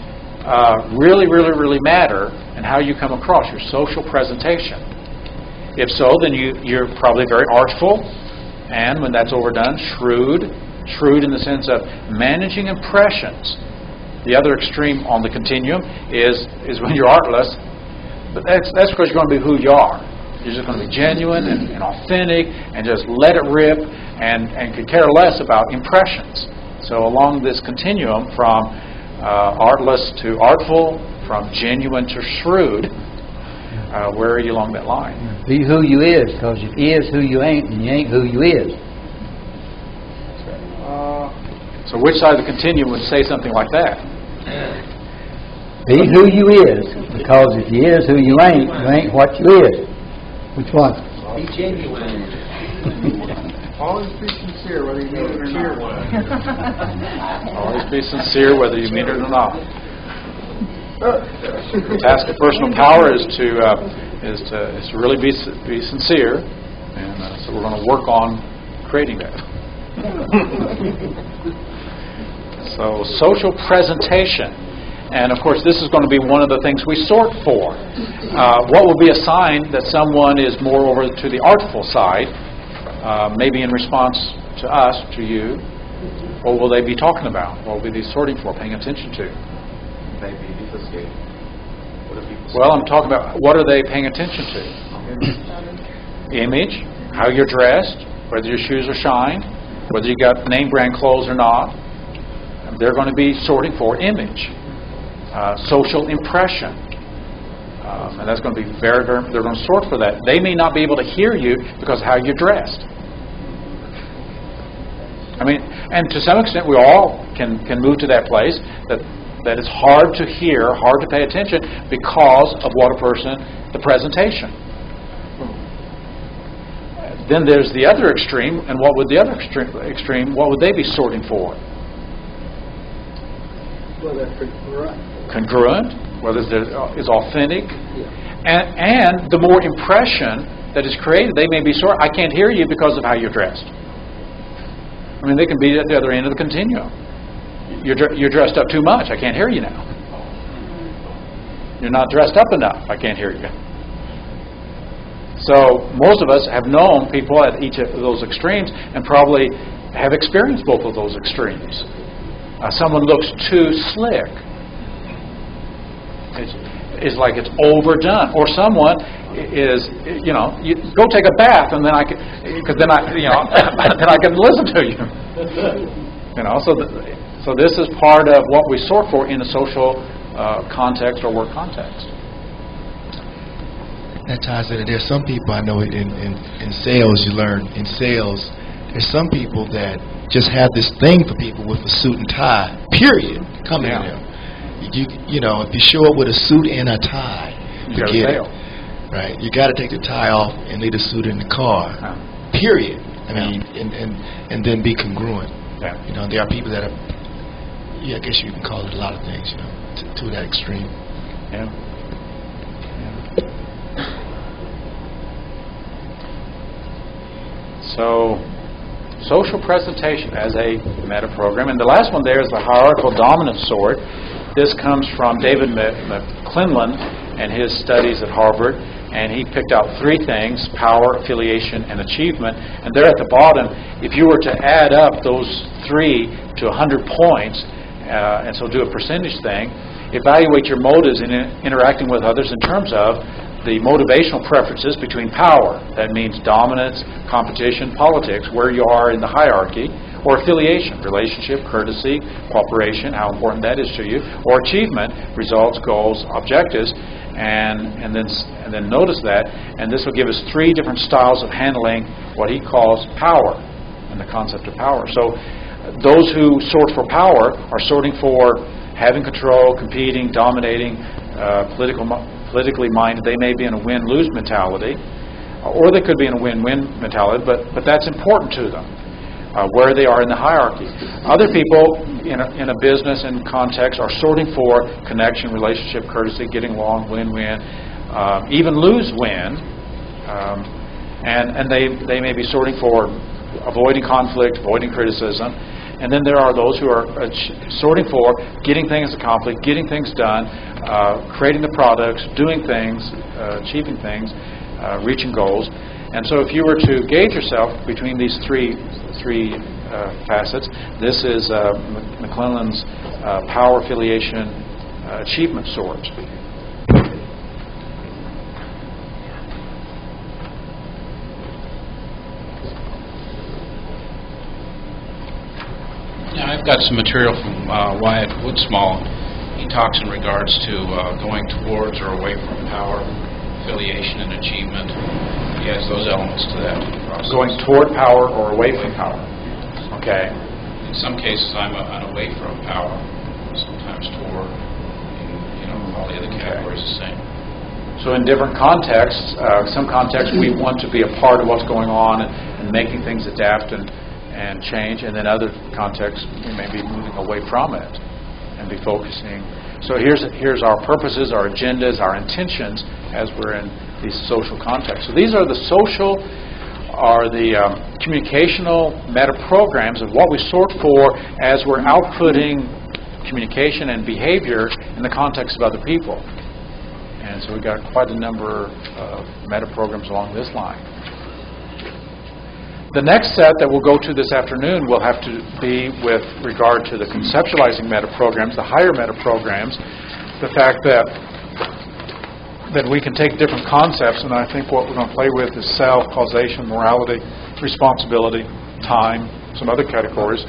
really, really, really matter in how you come across your social presentation? If so, then you're probably very artful, and when that's overdone, shrewd in the sense of managing impressions. The other extreme on the continuum is when you're artless, but that's because you're going to be who you are. You're just going to be genuine and authentic and just let it rip and could care less about impressions. So along this continuum from artless to artful, from genuine to shrewd, where are you along that line? Be who you is, because if you is who you ain't, and you ain't who you is. So which side of the continuum would say something like that? Be who you is, because if you is who you ain't what you is. Which one? Be genuine. Always be sincere, whether you mean it or not. Always be sincere, whether you mean it or not. The task of personal power is to really be sincere, and so we're going to work on creating that. So, social presentation, and of course, this is going to be one of the things we sort for. What will be a sign that someone is more over to the artful side? Maybe in response to us, to you. What will they be talking about? What will they be sorting for, paying attention to? Maybe dissociate. Well, I'm talking about what are they paying attention to? Image, how you're dressed, whether your shoes are shined, whether you got name brand clothes or not. They're going to be sorting for image, social impression. And that's going to be very, very, they're going to sort for that. They may not be able to hear you because of how you're dressed. I mean, and to some extent we all can move to that place that it's hard to hear, hard to pay attention because of what a person, the presentation. Then there's the other extreme, and what would the other extreme, what would they be sorting for? Well, that's congruent, whether it's authentic, and the more impression that is created, they may be sorting. I can't hear you because of how you're dressed. I mean, they can be at the other end of the continuum. You're dressed up too much. I can't hear you now. You're not dressed up enough. I can't hear you. So most of us have known people at each of those extremes and probably have experienced both of those extremes. Someone looks too slick. It's like it's overdone. Or someone is, you go take a bath and then I can, because then then I can listen to you. So this is part of what we sort for in a social context or work context. That ties into there's some people I know in sales. You learn in sales. There's some people that just have this thing for people with a suit and tie. Period. Coming to them. If you show up with a suit and a tie, forget it. Right? You got to take the tie off and leave the suit in the car. Period. I mean, and then be congruent. Yeah. There are people that are. I guess you can call it a lot of things. To that extreme. Yeah. So, social presentation as a meta program. And the last one there is the hierarchical dominance sort. This comes from David McClellan and his studies at Harvard. And he picked out 3 things: power, affiliation, and achievement. And there at the bottom, if you were to add up those 3 to 100 points, and so do a percentage thing, evaluate your motives in interacting with others in terms of the motivational preferences between power. That means dominance, competition, politics, where you are in the hierarchy, or affiliation, relationship, courtesy, cooperation, how important that is to you, or achievement, results, goals, objectives, and then notice that, and this will give us 3 different styles of handling what he calls power and the concept of power. So those who sort for power are sorting for having control, competing, dominating, politically minded. They may be in a win-lose mentality, or they could be in a win-win mentality, but that's important to them, where they are in the hierarchy. Other people in a business and context are sorting for connection, relationship, courtesy, getting along, win-win, even lose-win, and they may be sorting for avoiding conflict, avoiding criticism. And then there are those who are sorting for getting things accomplished, getting things done, creating the products, doing things, achieving things, reaching goals. And so if you were to gauge yourself between these three facets, this is McClellan's power, affiliation, achievement sort. I've got some material from Wyatt Woodsmall. He talks in regards to going towards or away from power, affiliation, and achievement. He has those elements to that process. Going toward power or away from power. Okay. In some cases, I'm away from power. Sometimes toward. All the other categories the same. So in different contexts, some contexts we want to be a part of what's going on and and making things adapt and change. And then other contexts, we may be moving away from it and be focusing. So here's our purposes, our agendas, our intentions as we're in these social contexts. So these are the social, are the communicational meta programs of what we sort for as we're outputting communication and behavior in the context of other people. And so we've got quite a number of meta programs along this line. The next set that we'll go to this afternoon will have to be with regard to the conceptualizing meta programs, the higher meta programs, the fact that we can take different concepts, and I think what we're going to play with is self, causation, morality, responsibility, time, some other categories.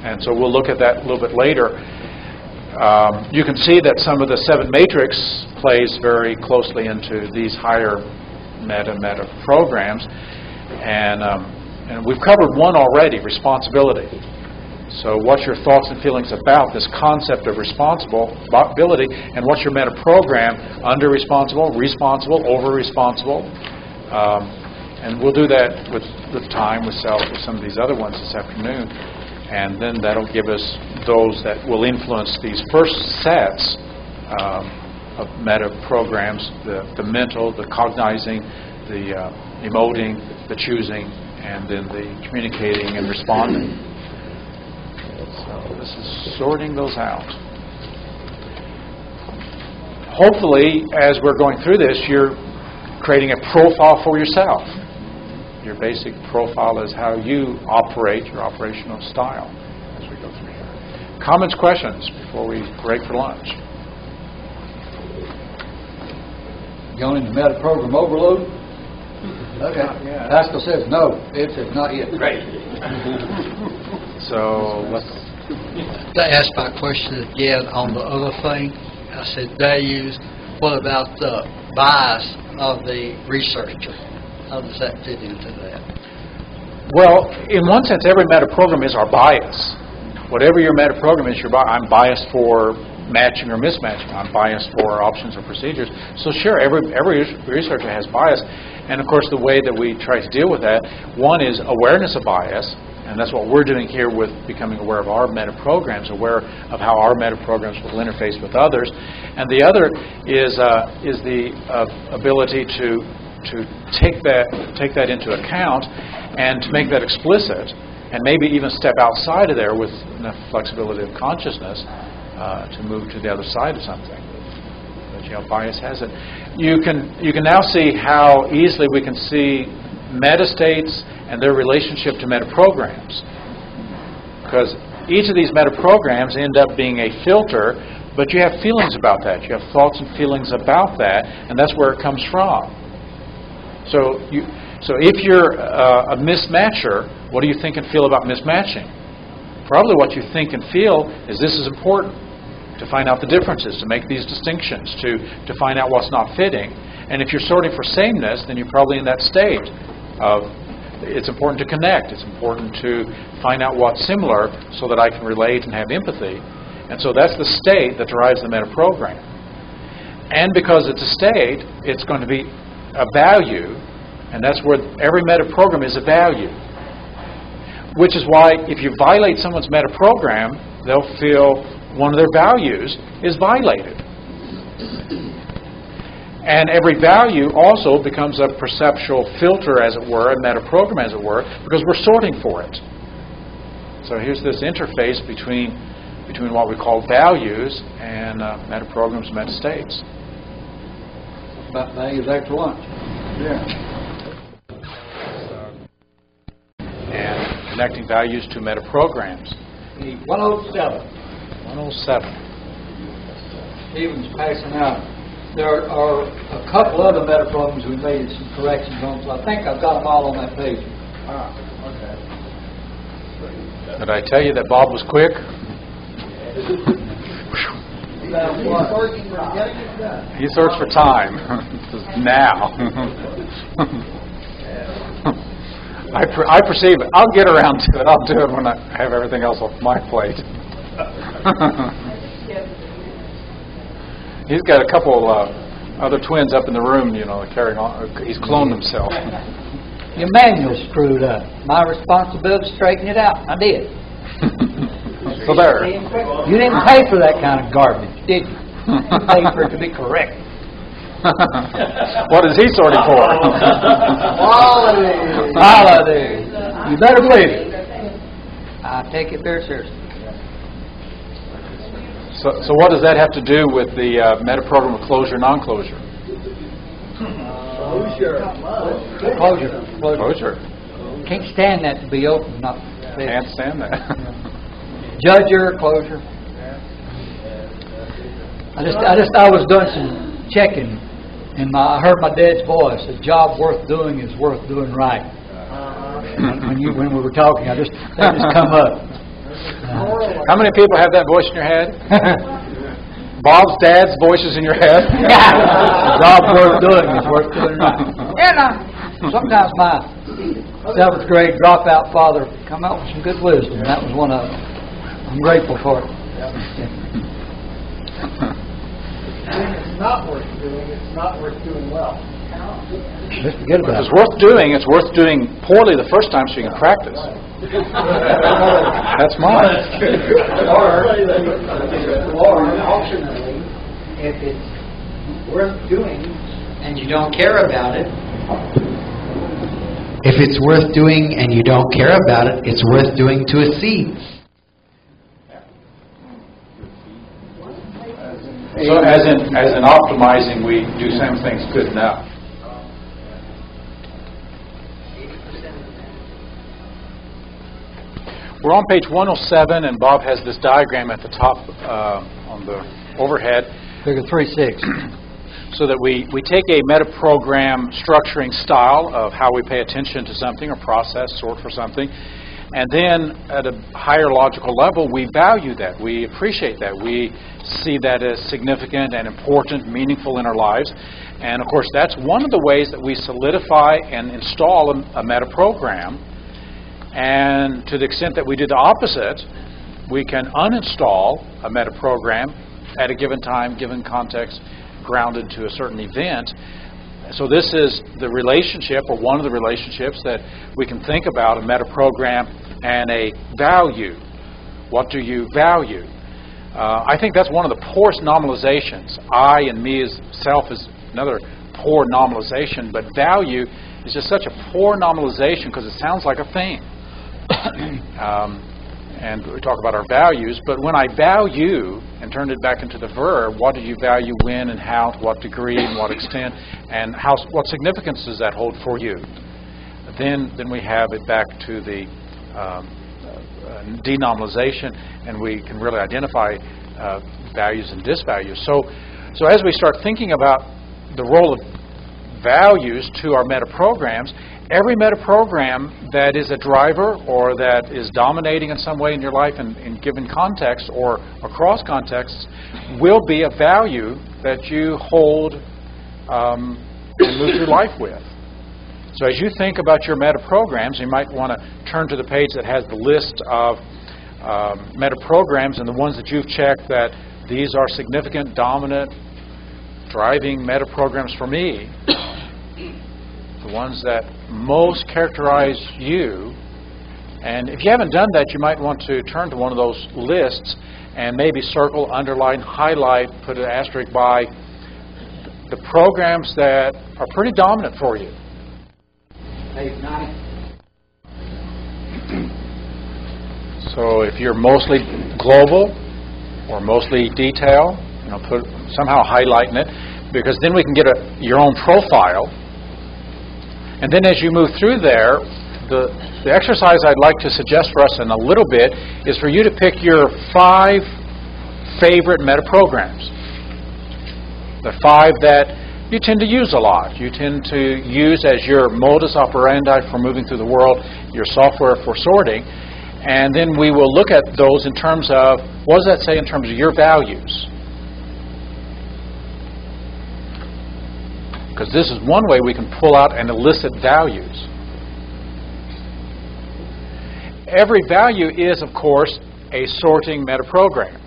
And so we'll look at that a little bit later. You can see that some of the 7 matrix plays very closely into these higher meta programs. And we've covered one already, responsibility. So what's your thoughts and feelings about this concept of responsibility, and what's your meta program? Under responsible, responsible, over responsible. And we'll do that with time, with self, with some of these other ones this afternoon. And then that'll give us those that will influence these first sets of meta programs, the mental, the cognizing, the emoting, the choosing, and then the communicating and responding. So this is sorting those out. Hopefully, as we're going through this, you're creating a profile for yourself. Your basic profile is how you operate, your operational style, as we go through here. Comments, questions before we break for lunch? Going into meta program overload? Okay. Yeah. Pascal says no. It says not yet. Great. So let's. To ask my question again on the other thing, I said values. What about the bias of the researcher? How does that fit into that? Well, in one sense, every meta program is our bias. Whatever your meta program is, I'm biased for matching or mismatching. I'm biased for options or procedures. So sure, every researcher has bias. And of course, the way that we try to deal with that, one is awareness of bias, and that's what we're doing here with becoming aware of our meta programs, aware of how our meta programs will interface with others. And the other is the ability to take that into account and to make that explicit, and maybe even step outside of there with enough flexibility of consciousness to move to the other side of something. But bias has it. You can now see how easily we can see meta states and their relationship to meta programs, because each of these meta programs end up being a filter, but you have feelings about that. You have thoughts and feelings about that, and that's where it comes from. So if you're a mismatcher, what do you think and feel about mismatching? Probably what you think and feel is this is important, to find out the differences, to make these distinctions, to find out what's not fitting. And if you're sorting for sameness, then you're probably in that state of it's important to connect. It's important to find out what's similar so that I can relate and have empathy. And so that's the state that drives the meta program. And because it's a state, it's going to be a value, and that's where every meta program is a value. Which is why if you violate someone's meta program, they'll feel one of their values is violated. And every value also becomes a perceptual filter, as it were, a meta program, as it were, because we're sorting for it. So here's this interface between what we call values and meta programs and meta states. About values after lunch. Yeah. And connecting values to meta programs. 107. 107. Stephen's passing out. There are a couple other meta programs we made some corrections on, so I think I've got them all on that page. Okay. Did I tell you that Bob was quick? He searched for time. Now. I perceive it. I'll get around to it. I'll do it when I have everything else off my plate. He's got a couple other twins up in the room, carrying on. He's cloned himself. Your manual's screwed up. My responsibility to straighten it out. I did. So there. You didn't pay for that kind of garbage, did you? You paid for it to be correct. What is he sorting for? Holidays. You better believe it. I take it very seriously. So what does that have to do with the meta-program of closure, non-closure? Closure. Can't stand that to be open. Not can't stand that. Judge closure. I was doing some checking, and I heard my dad's voice. A job worth doing is worth doing right. When we were talking, that just come up. How many people have that voice in your head? Bob's dad's voice is in your head? A job worth doing is worth doing right. And sometimes my 7th grade dropout father come out with some good wisdom. That was one of them. I'm grateful for it. It's not worth doing. It's not worth doing well. Just forget about it. It's worth doing. It's worth doing poorly the first time so you can practice. That's mine. Or alternately, if it's worth doing and you don't care about it. If it's worth doing and you don't care about it, it's worth doing to a C. So as in optimizing, we do some things good enough. We're on page 107, and Bob has this diagram at the top on the overhead. Figure 3.6. So that we take a meta-program structuring style of how we pay attention to something or process, sort for something, and then at a higher logical level, we value that. We appreciate that. We see that as significant and important, meaningful in our lives. And, of course, that's one of the ways that we solidify and install a meta-program. And to the extent that we do the opposite, we can uninstall a meta-program at a given time, given context, grounded to a certain event. So this is the relationship, or one of the relationships, that we can think about a meta-program and a value. What do you value? I think that's one of the poorest normalizations. I and me as self is another poor normalization, but value is just such a poor normalization because it sounds like a thing. And we talk about our values, but when I value and turn it back into the verb, what do you value, when and how, to what degree and what extent, and what significance does that hold for you? Then we have it back to the denormalization, and we can really identify values and disvalues. So as we start thinking about the role of values to our meta-programs, every meta-program that is a driver or that is dominating in some way in your life in given context or across contexts will be a value that you hold and move through life with. So as you think about your meta-programs, you might want to turn to the page that has the list of meta-programs and the ones that you've checked that these are significant, dominant, driving meta-programs for me. The ones that most characterize you. And if you haven't done that, you might want to turn to one of those lists and maybe circle, underline, highlight, put an asterisk by the programs that are pretty dominant for you. Page 9. So if you're mostly global or mostly detail, somehow highlighting it, because then we can get your own profile. And then as you move through there, the exercise I'd like to suggest for us in a little bit is for you to pick your 5 favorite meta-programs. The 5 that you tend to use a lot. You tend to use as your modus operandi for moving through the world, your software for sorting. And then we will look at those in terms of, what does that say in terms of your values? Because this is one way we can pull out and elicit values. Every value is, of course, a sorting meta-program.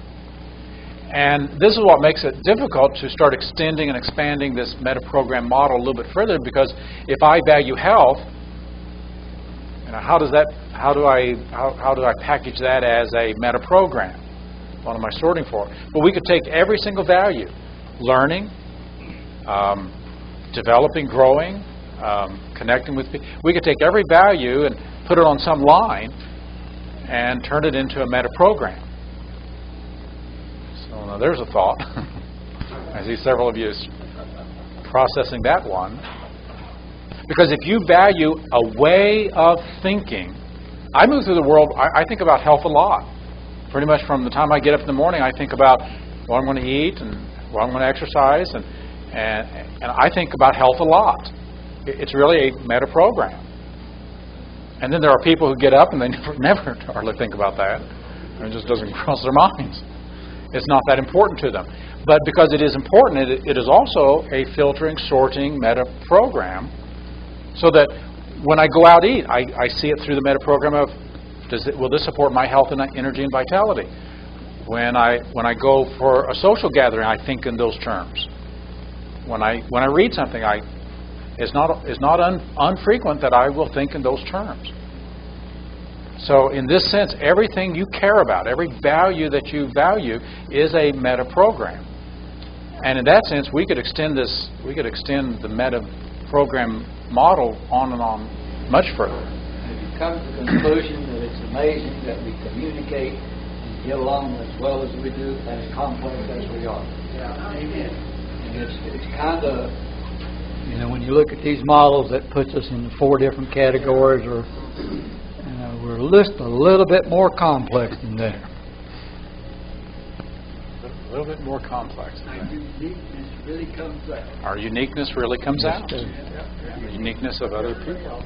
And this is what makes it difficult to start extending and expanding this meta-program model a little bit further, because if I value health, how do I package that as a meta program? What am I sorting for? Well, we could take every single value, learning, developing, growing, connecting with people. We could take every value and put it on some line and turn it into a meta program. So now there's a thought. I see several of you processing that one. Because if you value a way of thinking, I move through the world, I think about health a lot. Pretty much from the time I get up in the morning, I think about what I'm going to eat and what I'm going to exercise, and I think about health a lot. It's really a meta program. And then there are people who get up and they never hardly think about that. It just doesn't cross their minds. It's not that important to them. But because it is important, it is also a filtering, sorting meta program, so that when I go out to eat, I see it through the meta program of, will this support my health and energy and vitality? When I go for a social gathering, I think in those terms. When I read something, it's not unfrequent that I will think in those terms. So in this sense, everything you care about, every value that you value, is a meta program. And in that sense, we could extend the meta program model on and on much further. Have you come to the conclusion that it's amazing that we communicate and get along as well as we do, as complex as we are? Yeah, amen. And it's kind of, when you look at these models, that puts us in 4 different categories, or we're just a little bit more complex than that. A little bit more complex. Our uniqueness really comes out. Our uniqueness really comes Yes, out. the uniqueness of other people.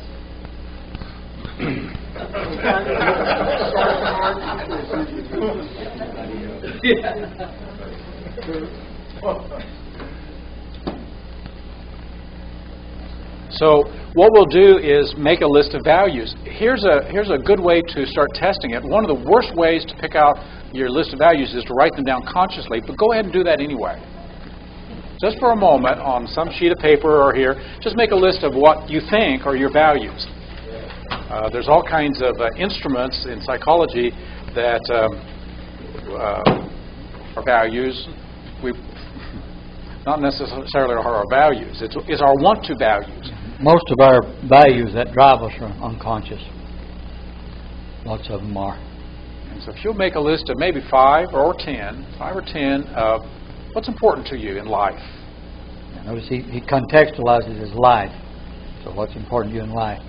So what we'll do is make a list of values. Here's a good way to start testing it. One of the worst ways to pick out your list of values is to write them down consciously, but go ahead and do that anyway. Just for a moment, on some sheet of paper or here, just make a list of what you think are your values. There's all kinds of instruments in psychology that are values. Not necessarily are our values. It's our want-to values. Most of our values that drive us are unconscious. Lots of them are. And so if you'll make a list of maybe 5 or 10 of what's important to you in life. Notice he contextualizes his life. So what's important to you in life?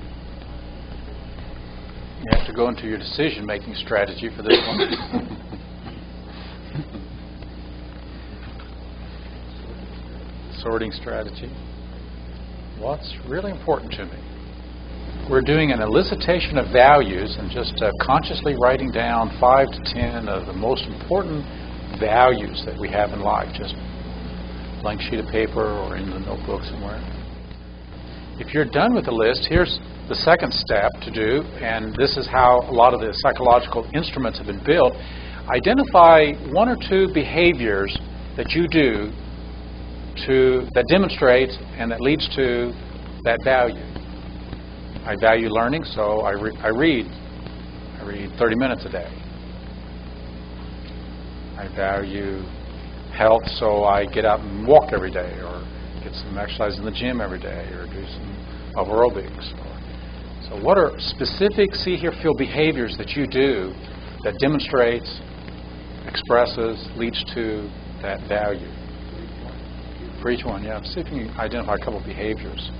You have to go into your decision-making strategy for this one. Sorting strategy. What's really important to me? We're doing an elicitation of values and just consciously writing down 5 to 10 of the most important values that we have in life. Just a blank sheet of paper or in the notebook somewhere. If you're done with the list, here's the second step to do, and this is how a lot of the psychological instruments have been built. Identify 1 or 2 behaviors that you do that demonstrates and that leads to that value. I value learning, so I read 30 minutes a day. I value health, so I get out and walk every day, or get some exercise in the gym every day, or do some aerobics. So what are specific feel behaviors that you do that demonstrates, expresses, leads to that value? For each one, yeah. See if you can identify a couple of behaviors.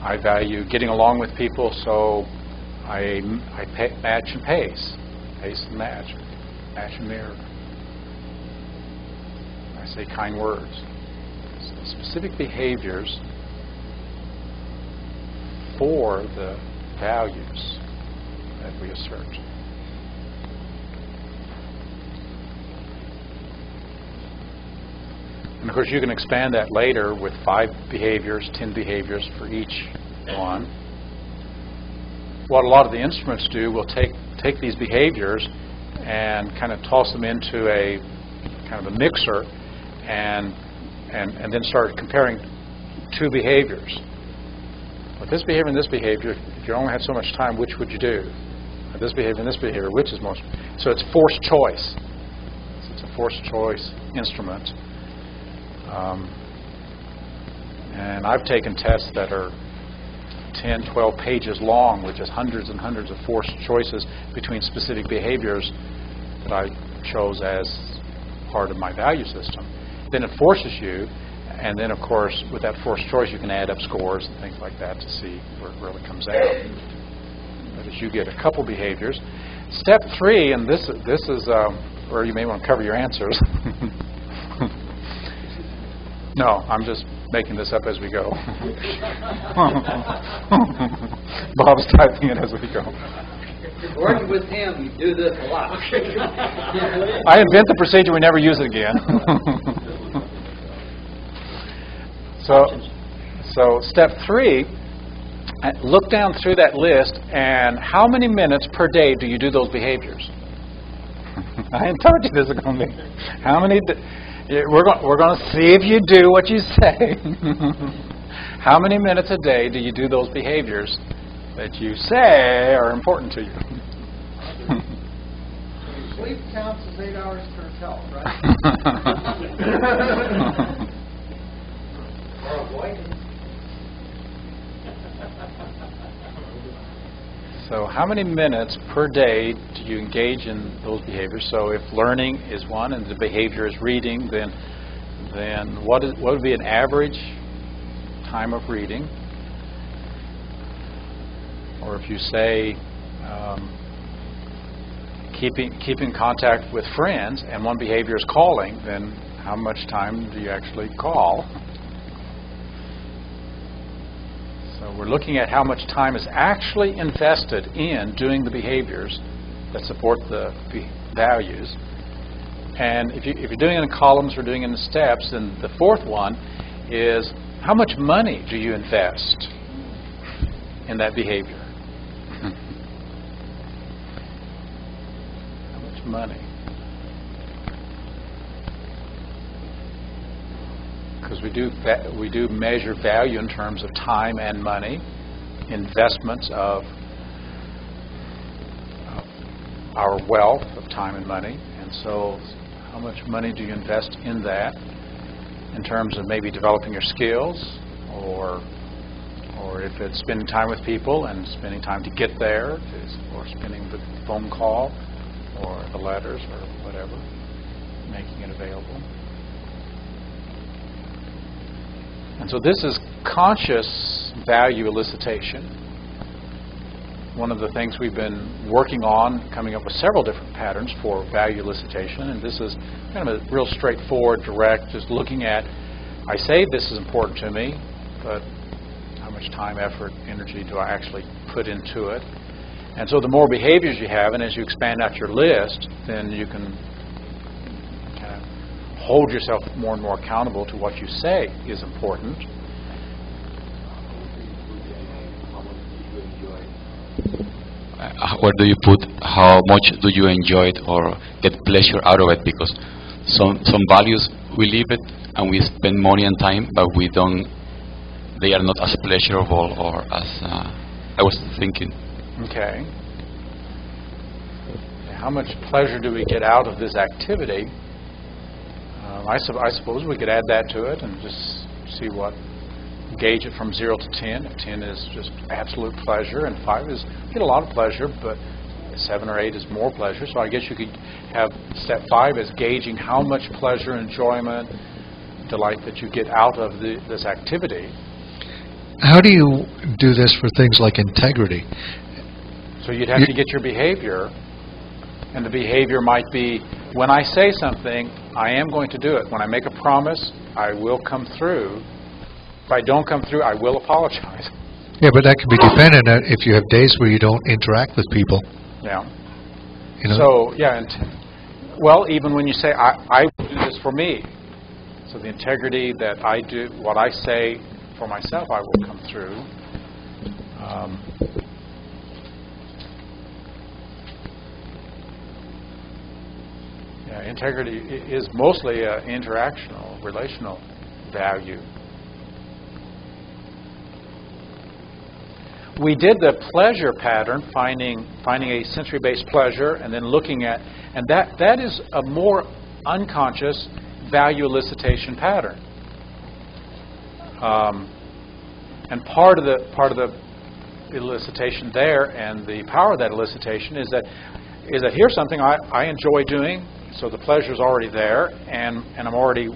I value getting along with people, so I match and pace. Pace and match. Match and mirror. I say kind words. So specific behaviors for the values that we assert. And of course, you can expand that later with 5 behaviors, 10 behaviors for each one. What a lot of the instruments do will take these behaviors and kind of toss them into a kind of a mixer, and then start comparing 2 behaviors. With this behavior and this behavior, if you only had so much time, which would you do? With this behavior and this behavior, which is most? So it's forced choice. So it's a forced choice instrument. And I've taken tests that are 10, 12 pages long with just hundreds and hundreds of forced choices between specific behaviors that I chose as part of my value system. Then it forces you, and then of course with that forced choice you can add up scores and things like that to see where it really comes out. But as you get a couple behaviors. Step 3, and this is where you may want to cover your answers. No, I'm just making this up as we go. Bob's typing it as we go. Working with him, you do this a lot. I invent the procedure, we never use it again. So step 3, look down through that list, and how many minutes per day do you do those behaviors? I ain't told you this is going to be. How many? We're going to see if you do what you say. How many minutes a day do you do those behaviors that you say are important to you? Sleep counts as 8 hours towards health, right? Or avoidance. So how many minutes per day do you engage in those behaviors? So if learning is one and the behavior is reading, then what would be an average time of reading? Or if you say keeping contact with friends and one behavior is calling, then how much time do you actually call? So we're looking at how much time is actually invested in doing the behaviors that support the values. And if you're doing it in columns or doing it in steps, then the fourth one is how much money do you invest in that behavior? How much money? Because we do measure value in terms of time and money, investments of our wealth of time and money. And so how much money do you invest in that in terms of maybe developing your skills, or if it's spending time with people and spending time to get there, or spending the phone call or the letters or whatever, making it available. And so this is conscious value elicitation. One of the things we've been working on, coming up with several different patterns for value elicitation, and this is kind of a real straightforward, direct, just looking at, I say this is important to me, but how much time, effort, energy do I actually put into it? And so the more behaviors you have, and as you expand out your list, then you can hold yourself more and more accountable to what you say is important. Where do you put how much do you enjoy it or get pleasure out of it? Because some values we leave it and we spend money and time, but they are not as pleasurable or as I was thinking. Okay. How much pleasure do we get out of this activity? I suppose we could add that to it and just see what, gauge it from 0 to 10. If 10 is just absolute pleasure and 5 is, you get a lot of pleasure, but 7 or 8 is more pleasure. So I guess you could have step 5 as gauging how much pleasure, enjoyment, delight that you get out of this activity. How do you do this for things like integrity? So you'd have to get your behavior, and the behavior might be, when I say something, I am going to do it. When I make a promise, I will come through. If I don't come through, I will apologize. Yeah, but that could be dependent on if you have days where you don't interact with people. Yeah. You know? So, yeah, well, even when you say, I will do this for me. So the integrity that I do, what I say for myself, I will come through. Integrity is mostly interactional, relational value. we did the pleasure pattern, finding a sensory-based pleasure, and then looking at, and that is a more unconscious value elicitation pattern. And part of the elicitation there, and the power of that elicitation is that here's something I enjoy doing, so the pleasure's already there, and I'm already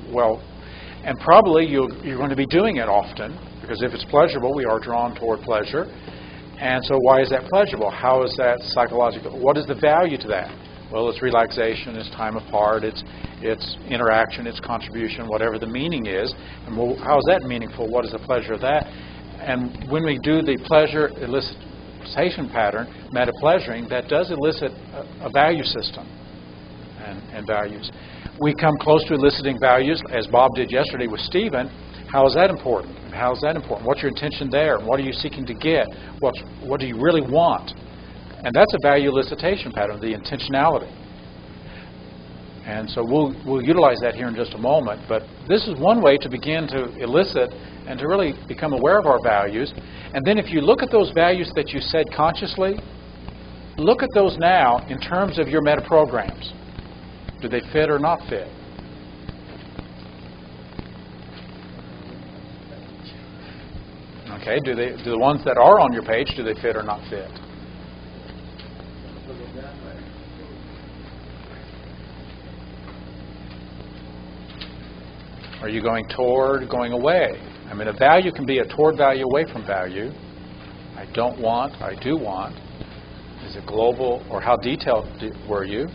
and probably you're going to be doing it often, because if it's pleasurable, we are drawn toward pleasure. And so why is that pleasurable? How is that psychological? What is the value to that? Well, it's relaxation, it's time apart, it's interaction, it's contribution, whatever the meaning is. And how is that meaningful? What is the pleasure of that? And when we do the pleasure elicitation pattern, meta-pleasuring, that does elicit a value system and values. We come close to eliciting values, as Bob did yesterday with Stephen. How is that important? How is that important? What's your intention there? What are you seeking to get? What do you really want? And that's a value elicitation pattern, the intentionality. And so we'll utilize that here in just a moment. But this is one way to begin to elicit and to really become aware of our values. And then if you look at those values that you said consciously, look at those now in terms of your meta-programs. Do they fit or not fit? Okay, do the ones that are on your page, do they fit or not fit? Are you going toward, going away? I mean, a value can be a toward value, away from value. I don't want, I do want. Is it global, or how detailed were you?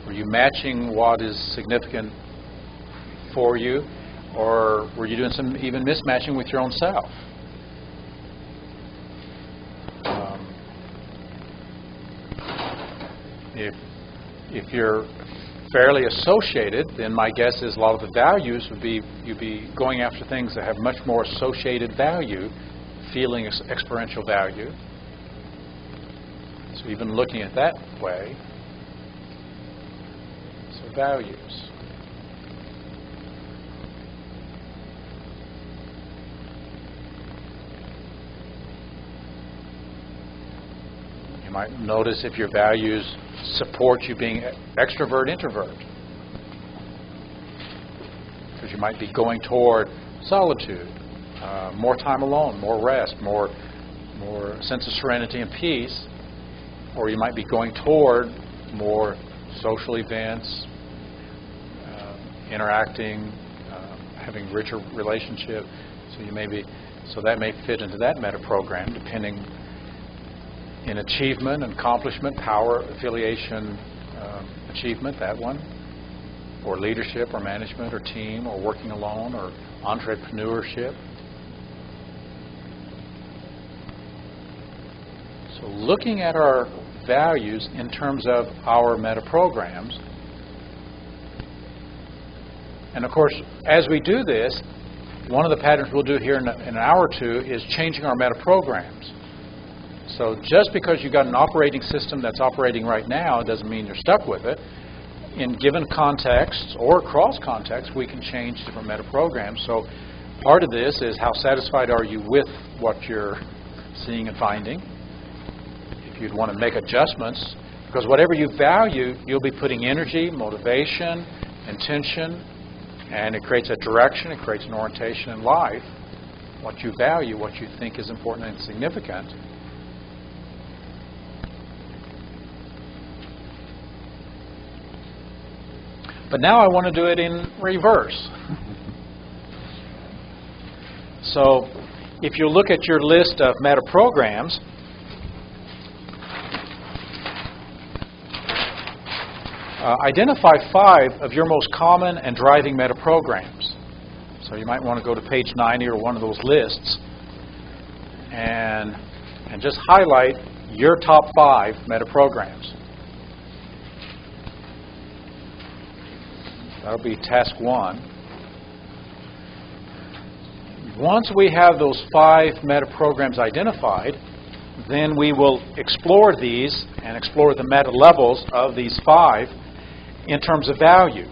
Were you matching what is significant for you? Or were you doing some even mismatching with your own self? If you're fairly associated, then my guess is a lot of the values would be you'd be going after things that have much more associated value, feeling experiential value. So even looking at that way, so values. You might notice if your values support you being extrovert, introvert. Because you might be going toward solitude, more time alone, more rest, more sense of serenity and peace. Or you might be going toward more social events, interacting, having richer relationship. So that may fit into that meta program, depending in achievement and accomplishment, power, affiliation, achievement, that one, or leadership or management or team or working alone or entrepreneurship. So looking at our values in terms of our meta programs. And of course, as we do this, one of the patterns we'll do here in an hour or two is changing our meta programs. So just because you've got an operating system that's operating right now doesn't mean you're stuck with it. In given contexts or cross contexts, we can change different meta programs. So part of this is how satisfied are you with what you're seeing and finding. If you'd want to make adjustments, because whatever you value, you'll be putting energy, motivation, intention, and it creates a direction, it creates an orientation in life. What you value, what you think is important and significant. But now I want to do it in reverse. So if you look at your list of meta programs, identify 5 of your most common and driving meta programs. So you might want to go to page 90 or one of those lists and just highlight your top 5 meta programs. That'll be task 1. Once we have those 5 meta programs identified, then we will explore these and explore the meta levels of these 5 in terms of value.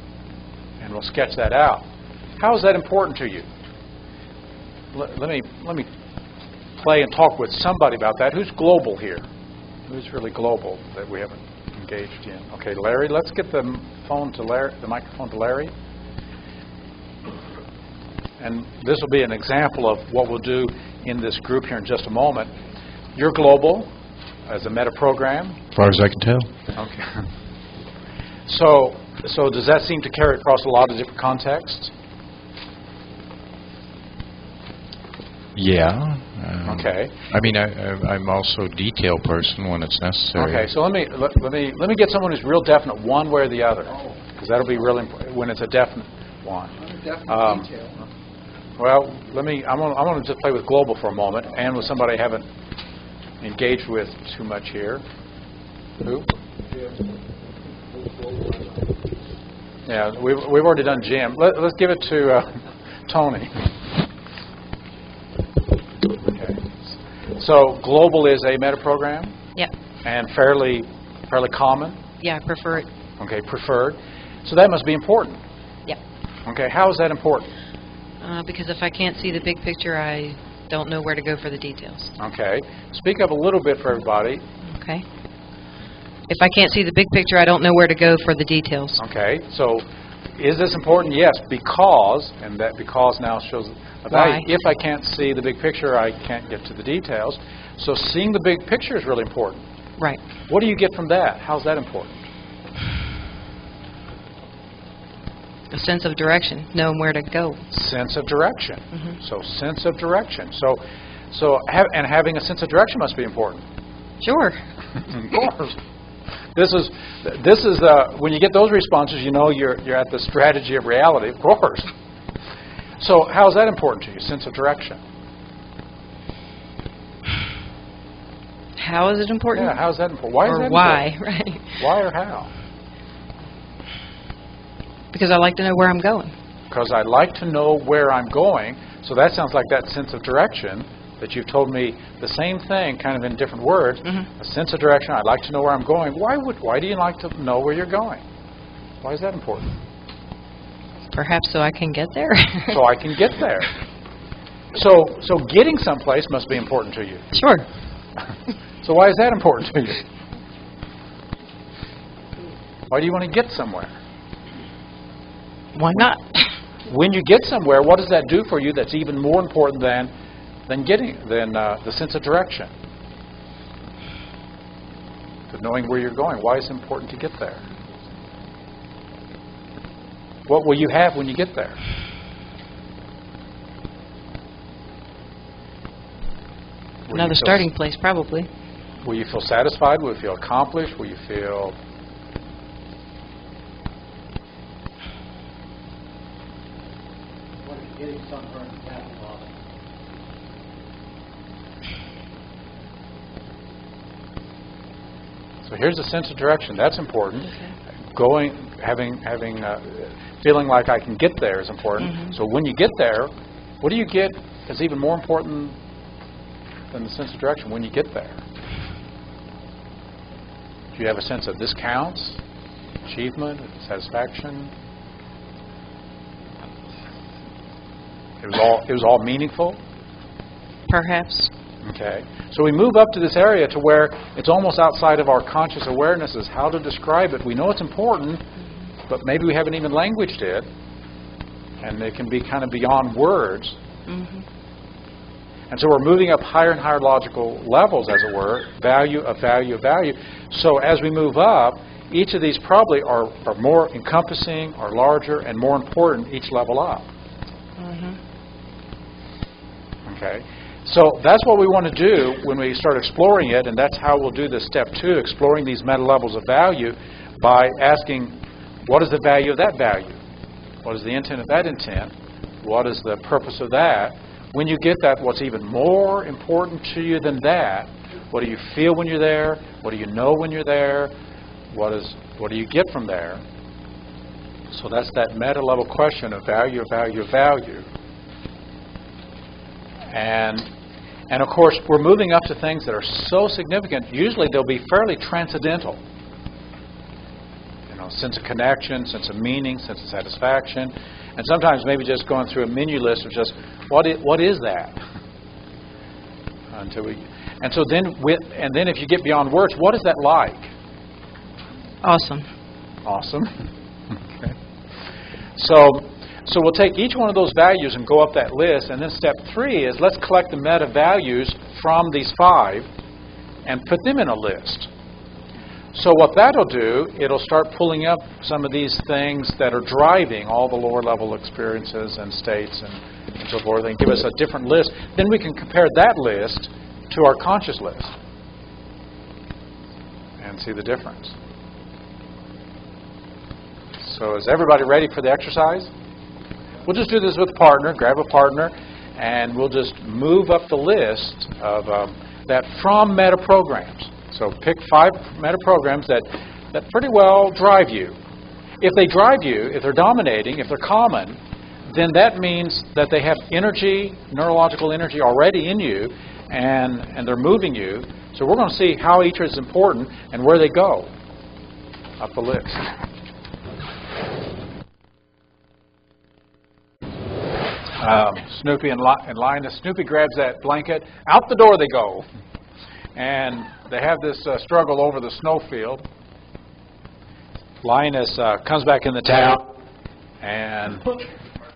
And we'll sketch that out. How is that important to you? Let me play and talk with somebody about that. Who's global here? Who's really global that we haven't engaged in? Okay, Larry, let's get the microphone to Larry. And this will be an example of what we'll do in this group here in just a moment. You're global as a meta program. As far as I can tell. Okay. So does that seem to carry across a lot of different contexts? Yeah. Okay. I mean, I'm also a detail person when it's necessary. Okay. So let me get someone who's real definite, one way or the other, because that'll be really important when it's a definite one. Detail. Well, I'm going to just play with global for a moment, and with somebody I haven't engaged with too much here. Who? Yeah, we've already done Jim. Let's give it to Tony. Okay. So global is a meta program. Yep. And fairly common. Yeah, I prefer it. Okay, preferred. So that must be important. Yep. Okay, how is that important? Because if I can't see the big picture, I don't know where to go for the details. Okay. Speak up a little bit for everybody. Okay. If I can't see the big picture, I don't know where to go for the details. Okay. So is this important? Yes, because, and that because now shows a value. Why? If I can't see the big picture, I can't get to the details. So seeing the big picture is really important. Right. What do you get from that? How's that important? A sense of direction, knowing where to go. Sense of direction. Mm-hmm. So sense of direction. And having a sense of direction must be important. Sure. Of course. This is when you get those responses, you know you're at the strategy of reality. Of course. So how is that important to you? Sense of direction. How is it important? Yeah. How is that important? Why is that important? Right. Why or how? Because I like to know where I'm going. Because I like to know where I'm going. So that sounds like that sense of direction that you've told me the same thing, kind of in different words. Mm-hmm. A sense of direction. I'd like to know where I'm going. Why do you like to know where you're going? Why is that important? Perhaps so I can get there. So I can get there. So getting someplace must be important to you. Sure. So why is that important to you? Why do you want to get somewhere? Why not? When you get somewhere, what does that do for you that's even more important than the sense of direction? But knowing where you're going, why is it important to get there? What will you have when you get there? Another starting place, probably. Will you feel satisfied? Will you feel accomplished? Will you feel... Getting somewhere in the capital. So here's a sense of direction. That's important. Going, feeling like I can get there is important. Mm-hmm. So when you get there, what do you get is even more important than the sense of direction when you get there? Do you have a sense of this counts, achievement, satisfaction? It was all meaningful? Perhaps. Okay. So we move up to this area to where it's almost outside of our conscious awarenesses. How to describe it. We know it's important, but maybe we haven't even languaged it. And it can be kind of beyond words. Mm-hmm. And so we're moving up higher and higher logical levels, as it were. Value of value of value. So as we move up, each of these probably are more encompassing, are larger, and more important each level up. Mm-hmm. Okay, so that's what we want to do when we start exploring it, and that's how we'll do this step 2, exploring these meta levels of value by asking, what is the value of that value? What is the intent of that intent? What is the purpose of that? When you get that, what's even more important to you than that? What do you feel when you're there? What do you know when you're there? What do you get from there? So that's that meta level question of value, value, value. And of course, we're moving up to things that are so significant. Usually they'll be fairly transcendental. Sense of connection, sense of meaning, sense of satisfaction. And sometimes maybe just going through a menu list of just, what is that? And so then if you get beyond words, what is that like? Awesome. Awesome. Okay. So we'll take each one of those values and go up that list, and then step 3 is let's collect the meta values from these 5 and put them in a list. So what that'll do, it'll start pulling up some of these things that are driving all the lower level experiences and states and so forth, and give us a different list. Then we can compare that list to our conscious list and see the difference. So is everybody ready for the exercise? We'll just do this with a partner. Grab a partner, and we'll just move up the list of that from meta programs. So pick 5 meta programs that pretty well drive you. If they drive you, if they're dominating, if they're common, then that means that they have energy, neurological energy already in you, and they're moving you. So we're going to see how each is important and where they go up the list. Snoopy and Linus. Snoopy grabs that blanket. Out the door they go. And they have this struggle over the snowfield. Linus comes back in the town. And,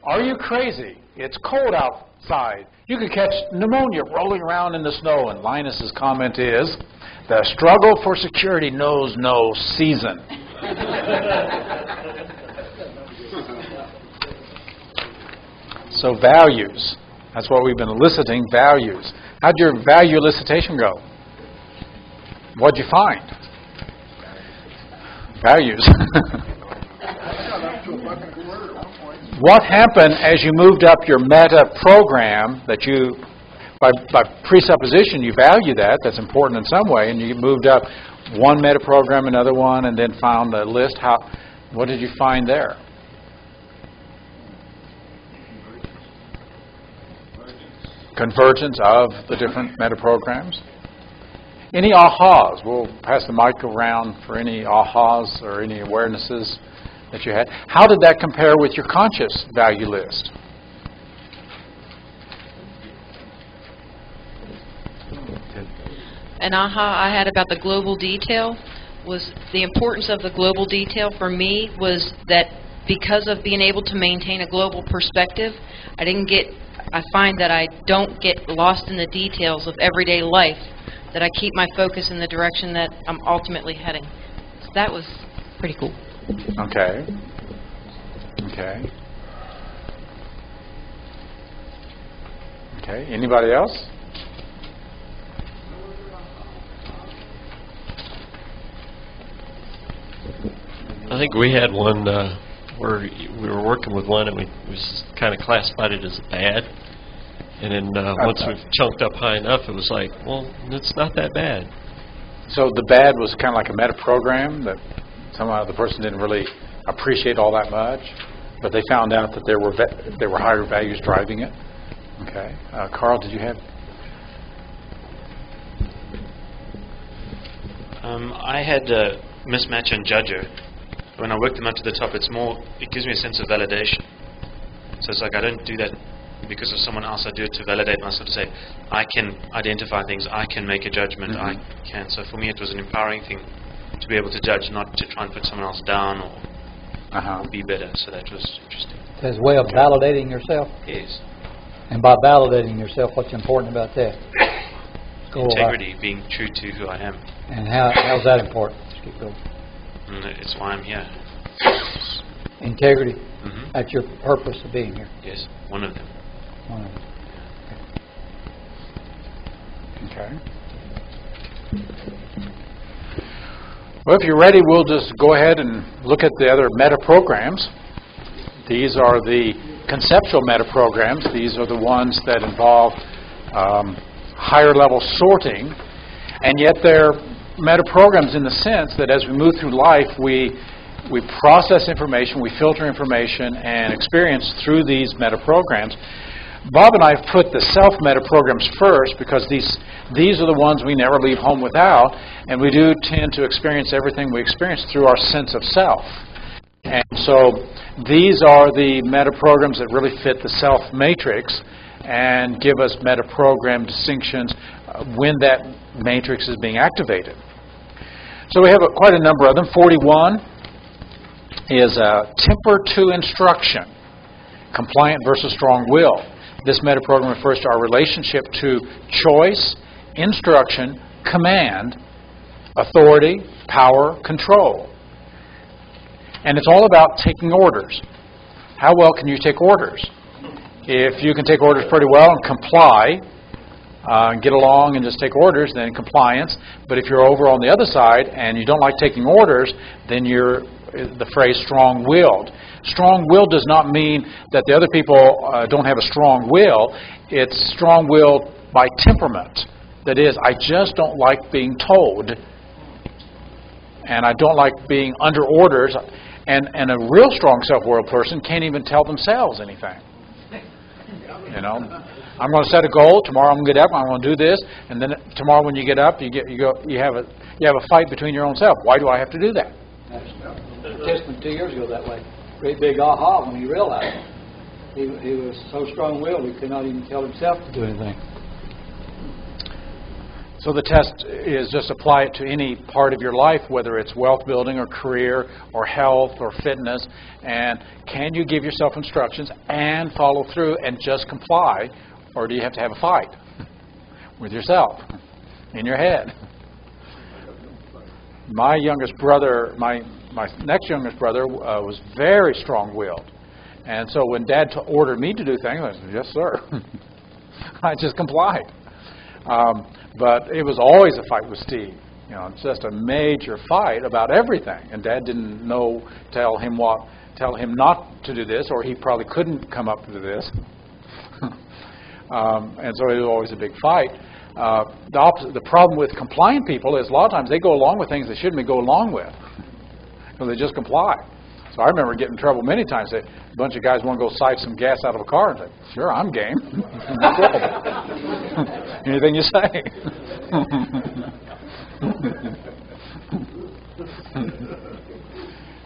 are you crazy? It's cold outside. You could catch pneumonia rolling around in the snow. And Linus's comment is, the struggle for security knows no season. So values. That's what we've been eliciting, values. How'd your value elicitation go? What'd you find? Values. What happened as you moved up your meta program that you, by presupposition, you value that, that's important in some way, and you moved up one meta program, another one, and then found a list. What did you find there? Convergence of the different meta programs. Any ahas? We'll pass the mic around for any ahas or any awarenesses that you had. How did that compare with your conscious value list? An aha I had about the global detail was the importance of the global detail for me was that because of being able to maintain a global perspective, I find that I don't get lost in the details of everyday life, that I keep my focus in the direction that I'm ultimately heading. So that was pretty cool. Okay. Okay. Okay. Anybody else? I think we had one where we were working with one and we kind of classified it as bad. And then once we've chunked up high enough, it was like, well, it's not that bad. So the bad was kind of like a meta program that somehow the person didn't really appreciate all that much, but they found out that there were higher values driving it. Okay. Carl, did you have? I had a mismatch and judger. When I work them up to the top, it gives me a sense of validation. So it's like I don't do that because of someone else. I do it to validate myself, to say I can identify things, I can make a judgment, I can. So for me it was an empowering thing to be able to judge, not to try and put someone else down or be better. So that was interesting. It's a way of validating yourself? Yes. And by validating yourself, what's important about that? Integrity, being true to who I am. And how's that important? Let's keep going. It's why I'm here. Integrity. That's your purpose of being here. Yes, one of them. One of them. Okay. Well, if you're ready, we'll just go ahead and look at the other meta programs. These are the conceptual meta programs. These are the ones that involve higher level sorting, and yet they're meta programs in the sense that as we move through life, we process information, we filter information and experience through these meta programs. Bob and I have put the self meta programs first because these are the ones we never leave home without, and we do tend to experience everything we experience through our sense of self. And so these are the meta programs that really fit the self matrix, and give us meta-program distinctions when that matrix is being activated. So we have quite a number of them. 41 is temper to instruction, compliant versus strong will. This meta-program refers to our relationship to choice, instruction, command, authority, power, control. And it's all about taking orders. How well can you take orders? If you can take orders pretty well and comply, and get along and just take orders, then compliance. But if you're over on the other side and you don't like taking orders, then you're the phrase strong-willed. Strong-willed does not mean that the other people don't have a strong will. It's strong-willed by temperament. That is, I just don't like being told, and I don't like being under orders. And a real strong self-willed person can't even tell themselves anything. You know, I'm going to set a goal. Tomorrow I'm going to get up. I'm going to do this. And then tomorrow when you get up, you have a fight between your own self. Why do I have to do that? Testament 2 years ago that way. Great big aha when he realized he was so strong-willed he could not even tell himself to do anything. So the test is just apply it to any part of your life, whether it's wealth building or career or health or fitness. And can you give yourself instructions and follow through and just comply, or do you have to have a fight with yourself in your head? My youngest brother, my next youngest brother, was very strong-willed, and so when Dad ordered me to do things, I said, "Yes, sir." I just complied. But it was always a fight with Steve. You know, it's just a major fight about everything. And Dad didn't tell him not to do this, or he probably couldn't come up to this. And so it was always a big fight. The problem with compliant people is a lot of times they go along with things they shouldn't go along with, because they just comply. So I remember getting in trouble many times. A bunch of guys want to go siphon some gas out of a car, and say, "Sure, I'm game." Anything you say.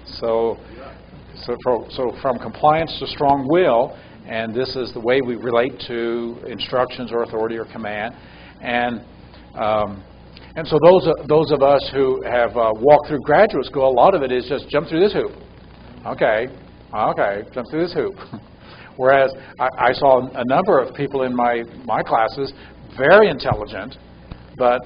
So from compliance to strong will, and this is the way we relate to instructions or authority or command, and so those of us who have walked through graduate school, a lot of it is just jump through this hoop. Okay, jump through this hoop. Whereas I saw a number of people in my classes, very intelligent, but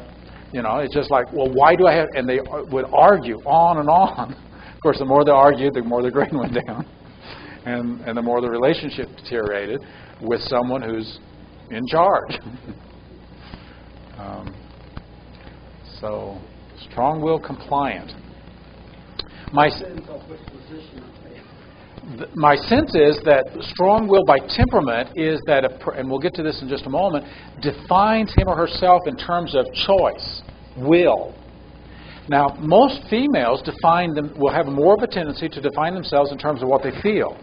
it's just like, well, why do I have? And they would argue on and on. Of course, the more they argued, the more the grade went down, and the more the relationship deteriorated with someone who's in charge. So, strong-willed, compliant. My sense is that strong will by temperament is that, and we'll get to this in just a moment, defines him or herself in terms of choice, will. Now, most females will have more of a tendency to define themselves in terms of what they feel.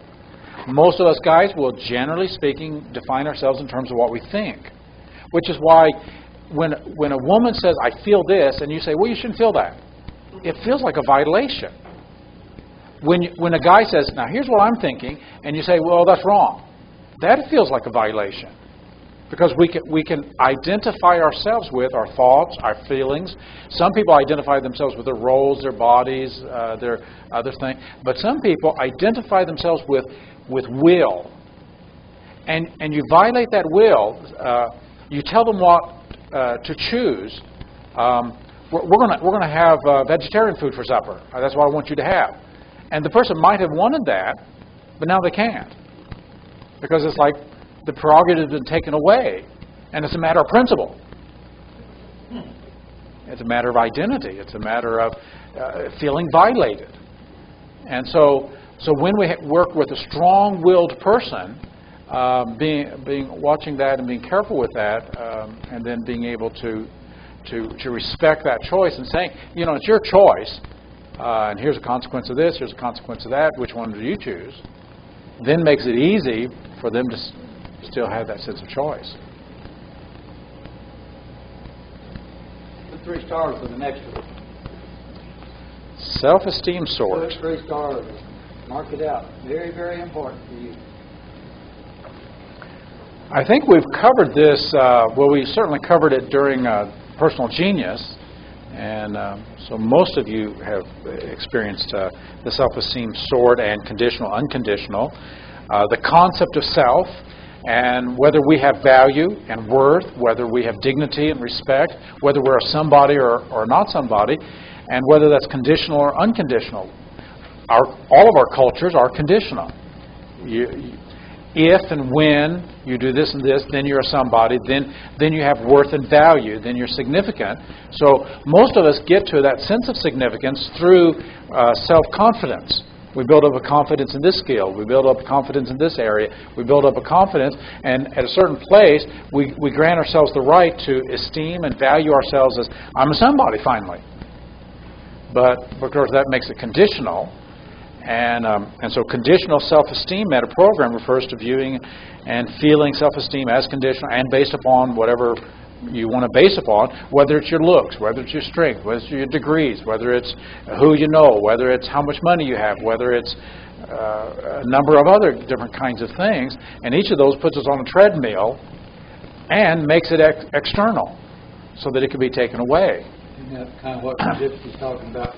Most of us guys will, generally speaking, define ourselves in terms of what we think. Which is why when a woman says, "I feel this," and you say, "Well, you shouldn't feel that," it feels like a violation. When a guy says, "Now here's what I'm thinking," and you say, "Well, that's wrong," that feels like a violation, because we can identify ourselves with our thoughts, our feelings. Some people identify themselves with their roles, their bodies, their other things, but some people identify themselves with will, and you violate that will. You tell them what to choose. We're going to have vegetarian food for supper. That's what I want you to have. And the person might have wanted that, but now they can't. Because it's like the prerogative has been taken away. And it's a matter of principle. It's a matter of identity. It's a matter of feeling violated. And so when we work with a strong-willed person, watching that and being careful with that, and then being able to respect that choice and saying, it's your choice. And here's a consequence of this, here's a consequence of that, which one do you choose? Then makes it easy for them to still have that sense of choice. Put 3 stars for the next one. Self-esteem sort. Put 3 stars. Mark it out. Very, very important for you. I think we've covered this, well, we certainly covered it during Personal Genius, and so most of you have experienced the self-esteem sort and conditional, unconditional, the concept of self, and whether we have value and worth, whether we have dignity and respect, whether we're a somebody or not somebody, and whether that's conditional or unconditional. All of our cultures are conditional. If and when you do this and this, then you're a somebody, then you have worth and value, then you're significant. So most of us get to that sense of significance through self-confidence. We build up a confidence in this skill. We build up a confidence in this area. We build up a confidence, and at a certain place, we grant ourselves the right to esteem and value ourselves as, I'm a somebody, finally. But, of course, that makes it conditional. And so conditional self-esteem meta-program refers to viewing and feeling self-esteem as conditional and based upon whatever you want to base upon, whether it's your looks, whether it's your strength, whether it's your degrees, whether it's who you know, whether it's how much money you have, whether it's a number of other different kinds of things. And each of those puts us on a treadmill and makes it external so that it can be taken away. Isn't that kind of what Gypsy's talking about?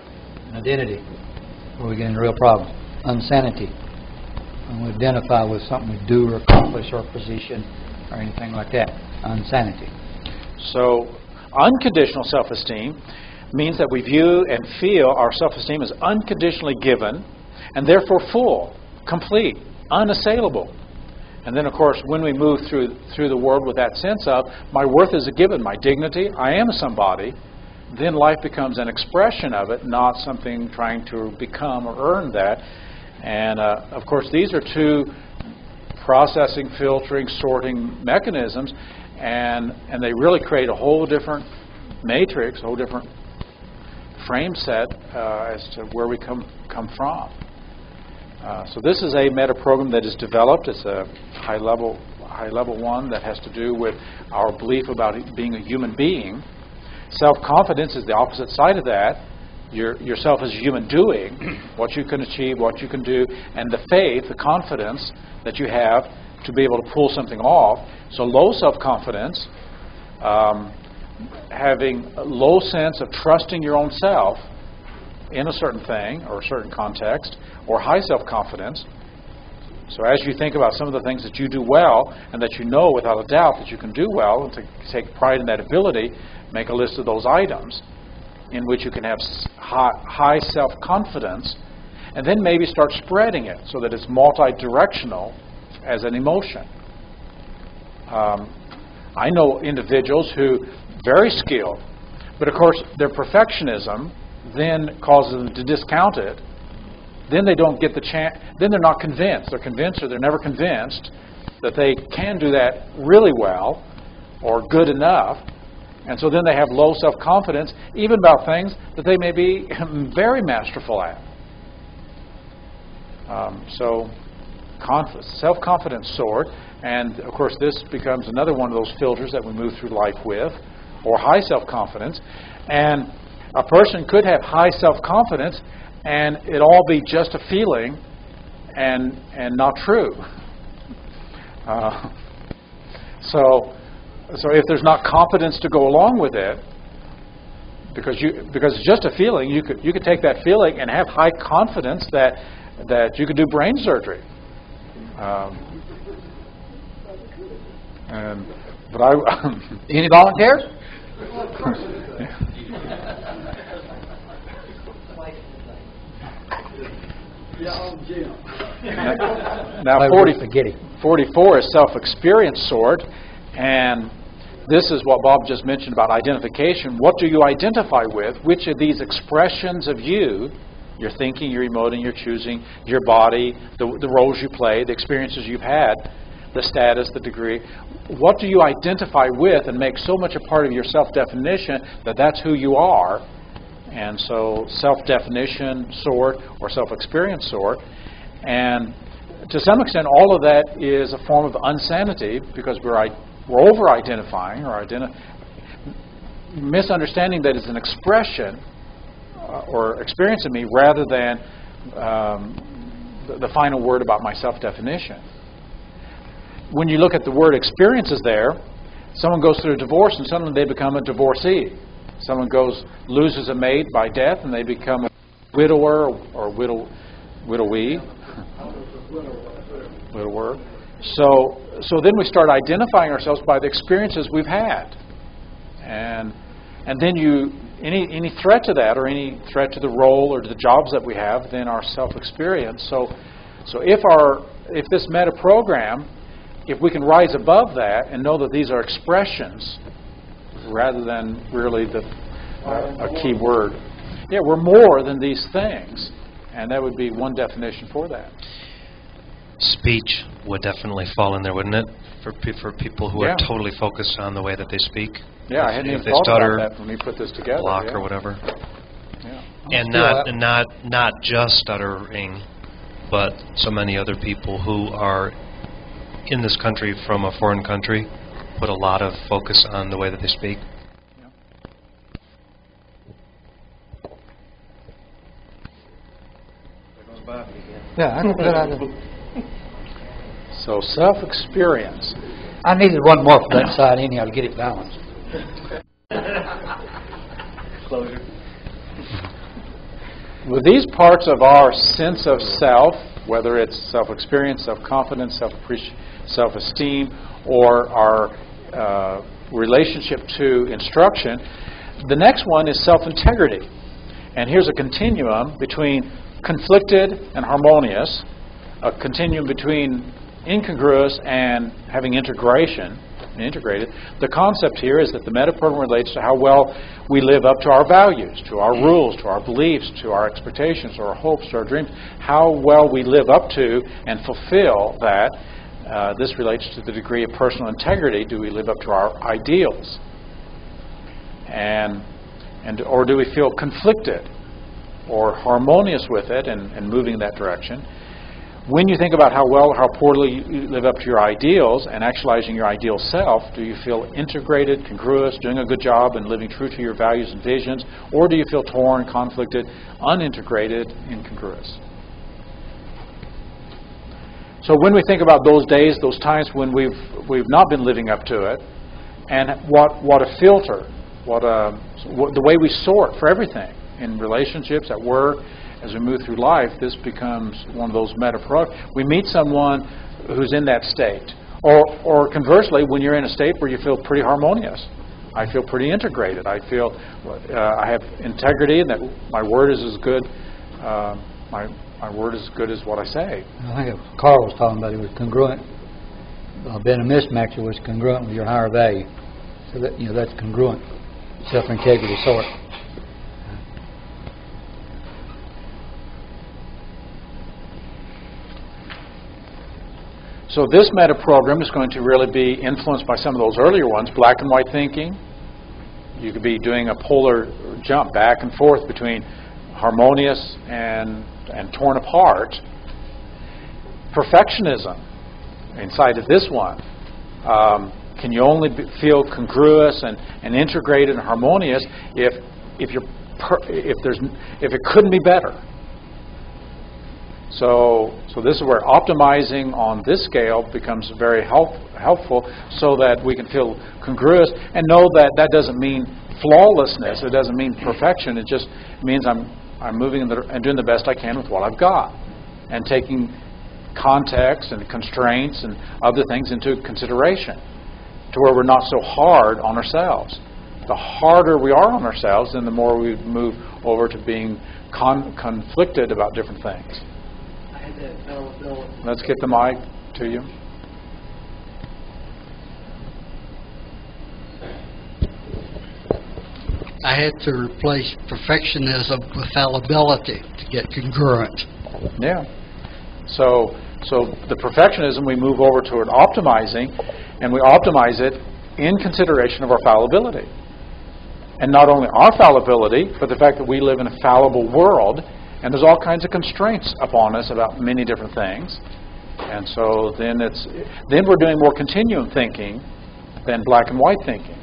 Identity. Where we get in real problems. Insanity. When we identify with something we do or accomplish or position or anything like that. Insanity. So unconditional self-esteem means that we view and feel our self-esteem as unconditionally given and therefore full, complete, unassailable. And then, of course, when we move through the world with that sense of my worth is a given, my dignity, I am a somebody, then life becomes an expression of it, not something trying to become or earn that. And, of course, these are two processing, filtering, sorting mechanisms, and they really create a whole different matrix, a whole different frame set as to where we come from. So this is a meta program that is developed. It's a high level one that has to do with our belief about being a human being. Self-confidence is the opposite side of that. Yourself as a human doing, what you can achieve, what you can do, and the faith, the confidence that you have to be able to pull something off. So low self-confidence, having a low sense of trusting your own self in a certain thing or a certain context, or high self-confidence. So as you think about some of the things that you do well and that you know without a doubt that you can do well, and to take pride in that ability, make a list of those items in which you can have high self-confidence, and then maybe start spreading it so that it's multi-directional as an emotion. I know individuals who very skilled, but of course their perfectionism then causes them to discount it. Then they don't get the chance. Then they're not convinced. They're convinced or they're never convinced that they can do that really well or good enough. And so then they have low self-confidence, even about things that they may be very masterful at. So self-confidence soared, and of course this becomes another one of those filters that we move through life with, or high self-confidence. And a person could have high self-confidence and it all be just a feeling and not true. So if there's not confidence to go along with it, because it's just a feeling, you could take that feeling and have high confidence that you could do brain surgery. Any volunteers? Now 44 is self-experience sort, and this is what Bob just mentioned about identification. What do you identify with? Which of these expressions of you, your thinking, your emoting, your choosing, your body, the roles you play, the experiences you've had, the status, the degree, what do you identify with and make so much a part of your self-definition that that's who you are? And so self-definition sort or self-experience sort. And to some extent, all of that is a form of insanity because we're over-identifying or misunderstanding that it's an expression or experience of me rather than the final word about my self-definition. when you look at the word experiences there, someone goes through a divorce and suddenly they become a divorcee. Someone loses a mate by death and they become a widower or widowee. Widower. So then we start identifying ourselves by the experiences we've had. And then any threat to that or any threat to the role or to the jobs that we have, then our self-experience. So if this meta program, if we can rise above that and know that these are expressions rather than really a key word. Yeah, we're more than these things. And that would be one definition for that. Speech would definitely fall in there, wouldn't it? For people who are totally focused on the way that they speak. Yeah, I hadn't even thought about that when we put this together. Block or whatever. Yeah. And not just stuttering, but so many other people who are in this country from a foreign country put a lot of focus on the way that they speak. Yeah, that's a good idea. So self-experience. I needed one more for that side anyhow to get it balanced. Closure. With these parts of our sense of self, whether it's self-experience, self-confidence, self-esteem, or our relationship to instruction, the next one is self-integrity. And here's a continuum between conflicted and harmonious, a continuum between incongruous and having integration, integrated. The concept here is that the meta program relates to how well we live up to our values, to our rules, to our beliefs, to our expectations, to our hopes, to our dreams, how well we live up to and fulfill that. This relates to the degree of personal integrity. Do we live up to our ideals? Or do we feel conflicted or harmonious with it and moving in that direction? When you think about how well or how poorly you live up to your ideals and actualizing your ideal self, do you feel integrated, congruous, doing a good job and living true to your values and visions? Or do you feel torn, conflicted, unintegrated, incongruous? So when we think about those days, those times when we've not been living up to it, and what a filter, the way we sort for everything in relationships, at work, as we move through life, this becomes one of those we meet someone who's in that state. Or conversely, when you're in a state where you feel pretty harmonious. I feel pretty integrated. I feel I have integrity and that my word is as good my word is as good as what I say. I think Carl was talking about it was congruent. Being a mismatcher was congruent with your higher value. So that that's congruent. Self-integrity sort. So this meta program is going to really be influenced by some of those earlier ones, black and white thinking. You could be doing a polar jump back and forth between harmonious and torn apart. Perfectionism inside of this one. Can you only feel congruous and integrated and harmonious if it couldn't be better? So this is where optimizing on this scale becomes very helpful so that we can feel congruous and know that doesn't mean flawlessness. It doesn't mean perfection. It just means I'm moving and doing the best I can with what I've got and taking context and constraints and other things into consideration to where we're not so hard on ourselves. The harder we are on ourselves, then the more we move over to being conflicted about different things. Let's get the mic to you. I had to replace perfectionism with fallibility to get congruent. Yeah. So the perfectionism, we move over toward optimizing, and we optimize it in consideration of our fallibility. And not only our fallibility, but the fact that we live in a fallible world, and there's all kinds of constraints upon us about many different things. And so then we're doing more continuum thinking than black and white thinking.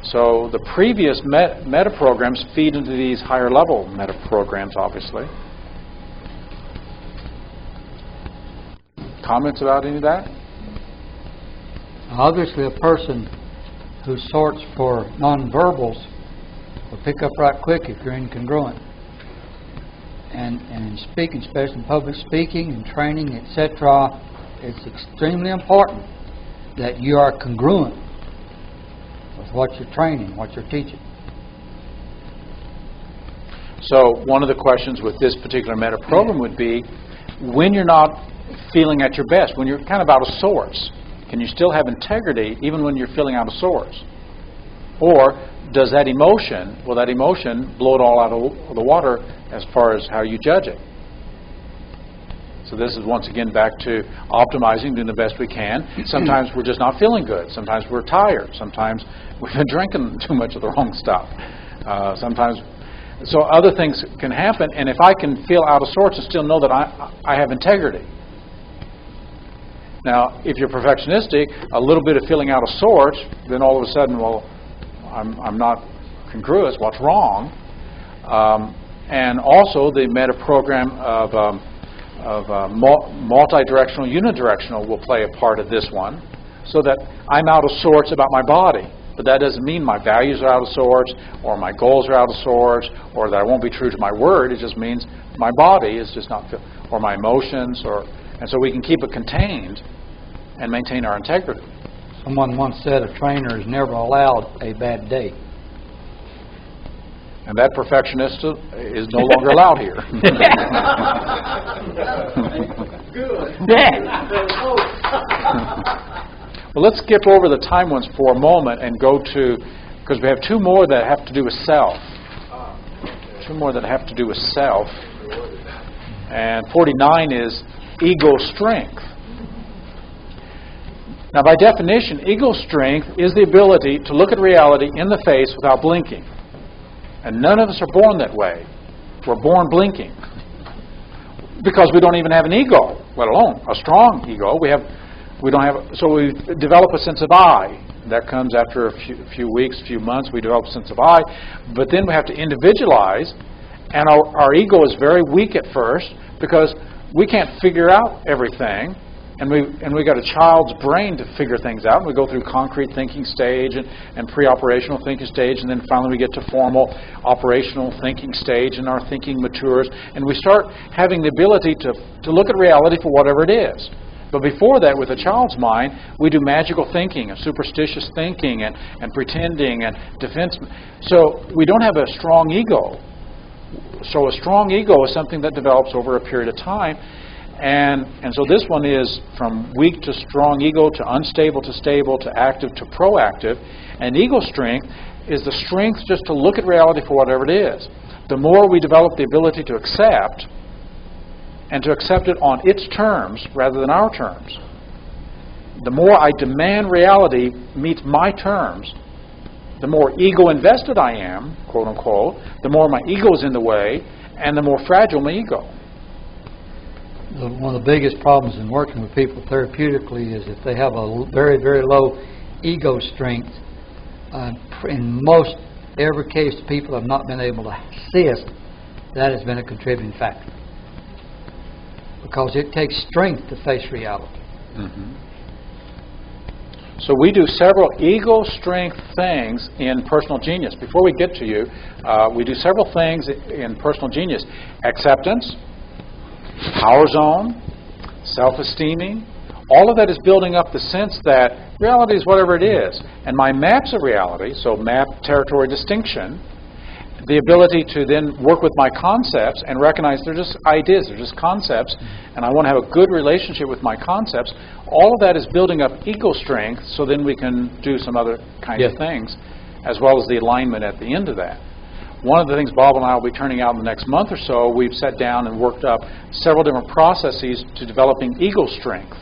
So the previous meta programs feed into these higher level meta programs, obviously. Comments about any of that? Obviously, a person who sorts for nonverbals will pick up right quick if you're incongruent. And in speaking, especially in public speaking and training, etc., it's extremely important that you are congruent with what you're training, what you're teaching. So one of the questions with this particular meta program would be, when you're not feeling at your best, when you're kind of out of sorts, can you still have integrity even when you're feeling out of sorts? Or does that emotion, will that emotion blow it all out of the water as far as how you judge it? So this is once again back to optimizing, doing the best we can. Sometimes we're just not feeling good. Sometimes we're tired. Sometimes we've been drinking too much of the wrong stuff. So other things can happen, and if I can feel out of sorts and still know that I have integrity. Now, if you're perfectionistic, a little bit of feeling out of sorts, then all of a sudden, well, I'm not congruous. What's wrong? And also, the meta program of multi-directional, unidirectional will play a part of this one, so that I'm out of sorts about my body. But that doesn't mean my values are out of sorts, or my goals are out of sorts, or that I won't be true to my word. It just means my body is just not, or my emotions, and so we can keep it contained and maintain our integrity. Someone once said a trainer is never allowed a bad day. And that perfectionist is no longer allowed here. Well, let's skip over the time ones for a moment and go to, because we have two more that have to do with self. Two more that have to do with self. And 49 is ego strength. Now, by definition, ego strength is the ability to look at reality in the face without blinking. And none of us are born that way. We're born blinking. Because we don't even have an ego, let alone a strong ego. So we develop a sense of I. That comes after a few weeks, a few months, we develop a sense of I. But then we have to individualize, and our ego is very weak at first because we can't figure out everything. And we got a child's brain to figure things out. And we go through concrete thinking stage and pre-operational thinking stage, and then finally we get to formal operational thinking stage, and our thinking matures, and we start having the ability to look at reality for whatever it is. But before that, with a child's mind, we do magical thinking and superstitious thinking and pretending and defense. So we don't have a strong ego. So a strong ego is something that develops over a period of time. And so this one is from weak to strong ego, to unstable to stable, to active to proactive. And ego strength is the strength just to look at reality for whatever it is. The more we develop the ability to accept, and to accept it on its terms rather than our terms, the more I demand reality meets my terms, the more ego invested I am, quote unquote, the more my ego is in the way, and the more fragile my ego. One of the biggest problems in working with people therapeutically is if they have a very, very low ego strength. In most every case, people have not been able to assist. That has been a contributing factor. Because it takes strength to face reality. Mm-hmm. So we do several ego strength things in Personal Genius. Before we get to you, we do several things in Personal Genius. Acceptance, power zone, self-esteeming. All of that is building up the sense that reality is whatever it is. And my maps of reality, so map, territory, distinction, the ability to then work with my concepts and recognize they're just ideas, they're just concepts, and I want to have a good relationship with my concepts. All of that is building up ego strength, so then we can do some other kinds of things, as well as the alignment at the end of that. One of the things Bob and I will be turning out in the next month or so, we've sat down and worked up several different processes to developing ego strength.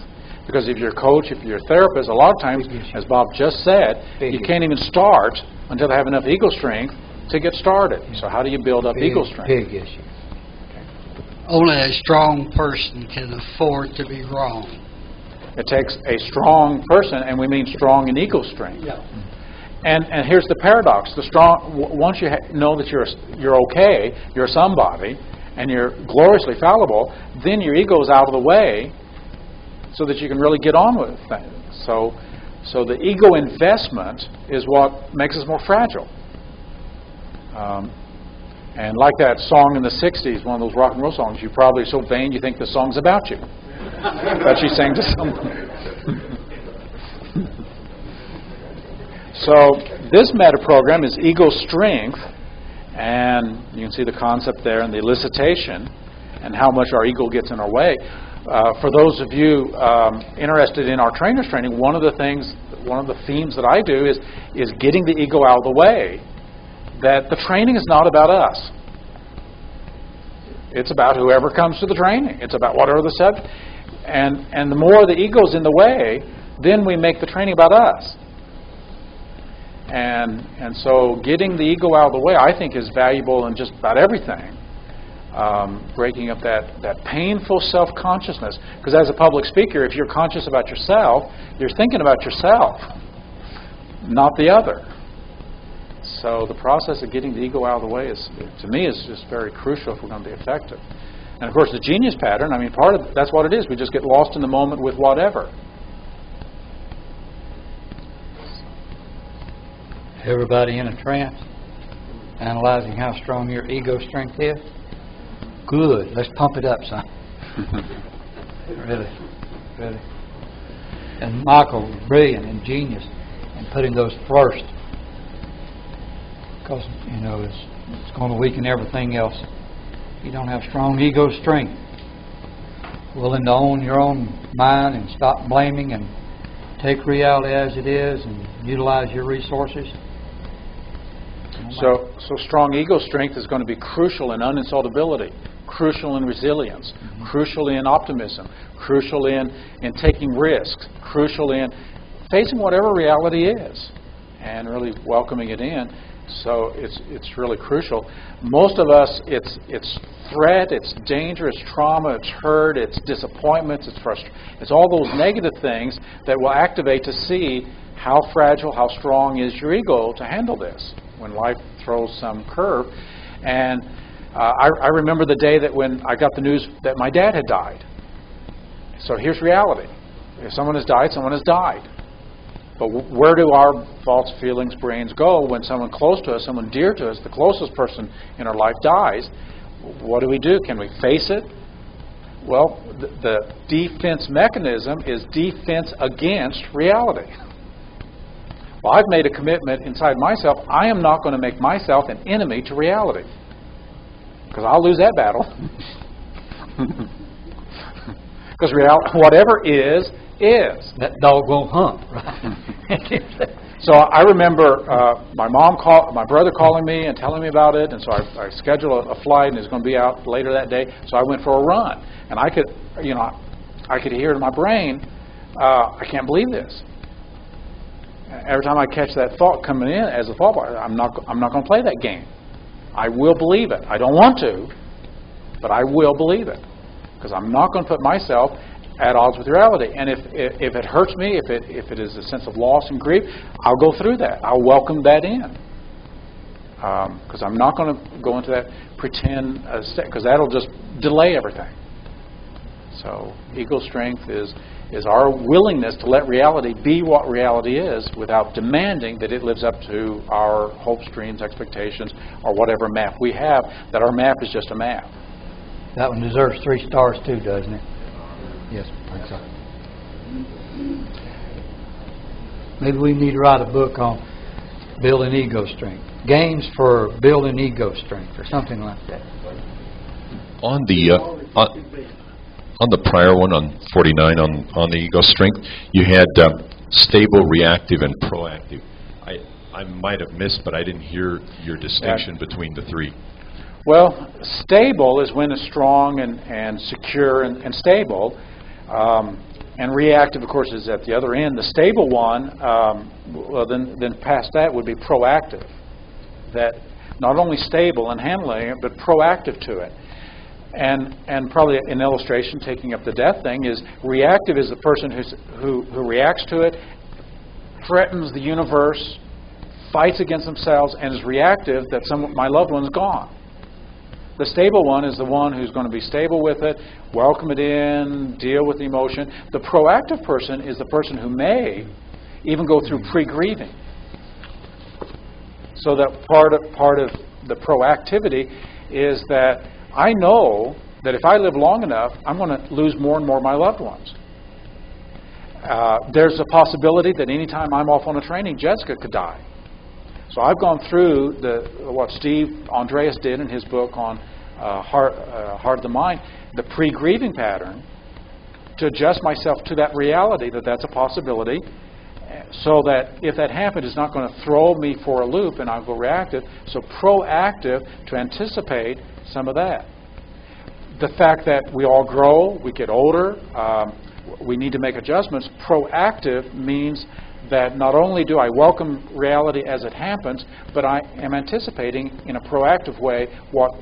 Because if you're a coach, if you're a therapist, a lot of times, as Bob just said, you can't even start until they have enough ego strength to get started. So how do you build up ego strength? Big issue. Only a strong person can afford to be wrong. It takes a strong person, and we mean strong in ego strength. Yeah. And here's the paradox: once you know that you're okay, you're somebody, and you're gloriously fallible, then your ego is out of the way, so that you can really get on with things. So So the ego investment is what makes us more fragile. And like that song in the 60s, one of those rock and roll songs, you're probably so vain you think the song's about you. That she sang to someone. So this meta program is ego strength, and you can see the concept there and the elicitation and how much our ego gets in our way. For those of you interested in our trainers training, one of the themes that I do is getting the ego out of the way. That the training is not about us. It's about whoever comes to the training. It's about whatever the subject. And the more the ego's in the way, then we make the training about us. And so getting the ego out of the way, I think, is valuable in just about everything. Breaking up that painful self-consciousness. Because as a public speaker, if you're conscious about yourself, you're thinking about yourself, not the other. So the process of getting the ego out of the way to me, is just very crucial if we're going to be effective. And of course, the genius pattern, I mean, that's what it is. We just get lost in the moment with whatever. Everybody in a trance, analyzing how strong your ego strength is. Good. Let's pump it up, son. Really. And Michael was brilliant and genius in putting those first. Because, it's going to weaken everything else. You don't have strong ego strength. Willing to own your own mind and stop blaming and take reality as it is and utilize your resources. So strong ego strength is going to be crucial in uninsultability, crucial in resilience, crucial in optimism, crucial in taking risks, crucial in facing whatever reality is and really welcoming it in. So it's really crucial. Most of us, it's threat, it's danger, it's trauma, it's hurt, it's disappointments, it's frustration. It's all those negative things that will activate to see how fragile, how strong is your ego to handle this when life throws some curve. And I remember the day that when I got the news that my dad had died. So here's reality. If someone has died, someone has died. But where do our thoughts, feelings, brains go when someone close to us, someone dear to us, the closest person in our life dies? What do? Can we face it? Well, the defense mechanism is defense against reality. Well, I've made a commitment inside myself. I am not going to make myself an enemy to reality. Because I'll lose that battle. Because whatever is. That dog won't hunt, right? So I remember my brother calling me and telling me about it, and so I scheduled a flight, and it's going to be out later that day. So I went for a run, and I could hear in my brain, I can't believe this. Every time I catch that thought coming in as a thought, I'm not going to play that game. I will believe it. I don't want to, but I will believe it because I'm not going to put myself at odds with reality. And if it hurts me, if it is a sense of loss and grief, I'll go through that. I'll welcome that in. Because I'm not going to go into that pretend, because that'll just delay everything. So ego strength is our willingness to let reality be what reality is without demanding that it lives up to our hopes, dreams, expectations, or whatever map we have, that our map is just a map. That one deserves 3 stars too, doesn't it? Yes, I think so. Maybe we need to write a book on building ego strength. Games for building ego strength or something like that. On the prior one, on 49, on the ego strength, you had stable, reactive, and proactive. I might have missed, but I didn't hear your distinction between the 3. Well, stable is when it's strong and secure and stable. And reactive, of course, is at the other end. The stable one, then past that would be proactive. That not only stable in handling it, but proactive to it. And probably an illustration, taking up the death thing, is reactive is the person who reacts to it, threatens the universe, fights against themselves, and is reactive that my loved one's gone. The stable one is the one who's going to be stable with it, welcome it in, deal with the emotion. The proactive person is the person who may, even go through pre-grieving. So that part of the proactivity is that I know that if I live long enough, I'm going to lose more and more of my loved ones. There's a possibility that anytime I'm off on a training, Jessica could die. So I've gone through what Steve Andreas did in his book on Heart of the Mind, the pre-grieving pattern, to adjust myself to that reality that that's a possibility, so that if that happens, it's not going to throw me for a loop and I'll go reactive. So proactive to anticipate some of that. The fact that we all grow, we get older, we need to make adjustments. Proactive means that not only do I welcome reality as it happens, but I am anticipating in a proactive way what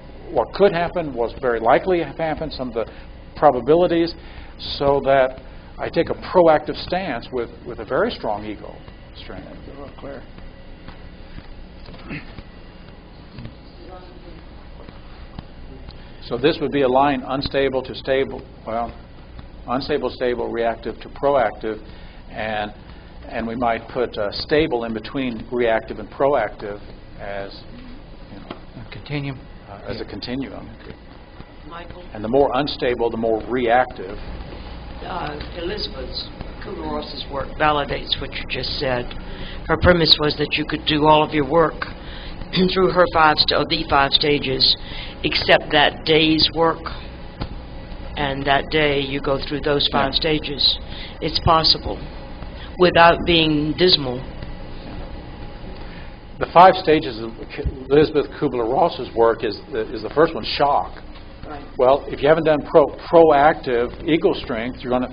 could happen, what's very likely to happen, some of the probabilities, so that I take a proactive stance with a very strong ego strength. Clear. So this would be a line unstable to stable, unstable, stable, reactive to proactive, and we might put stable in between reactive and proactive as a continuum. As a continuum. Michael? And the more unstable, the more reactive. Elizabeth Kubler-Ross's work validates what you just said. Her premise was that you could do all of your work through her the 5 stages, except that day's work, and that day you go through those 5 stages. It's possible without being dismal. The 5 stages of Elizabeth Kubler-Ross's work is the first one, shock. Right. Well, if you haven't done proactive ego strength, you're going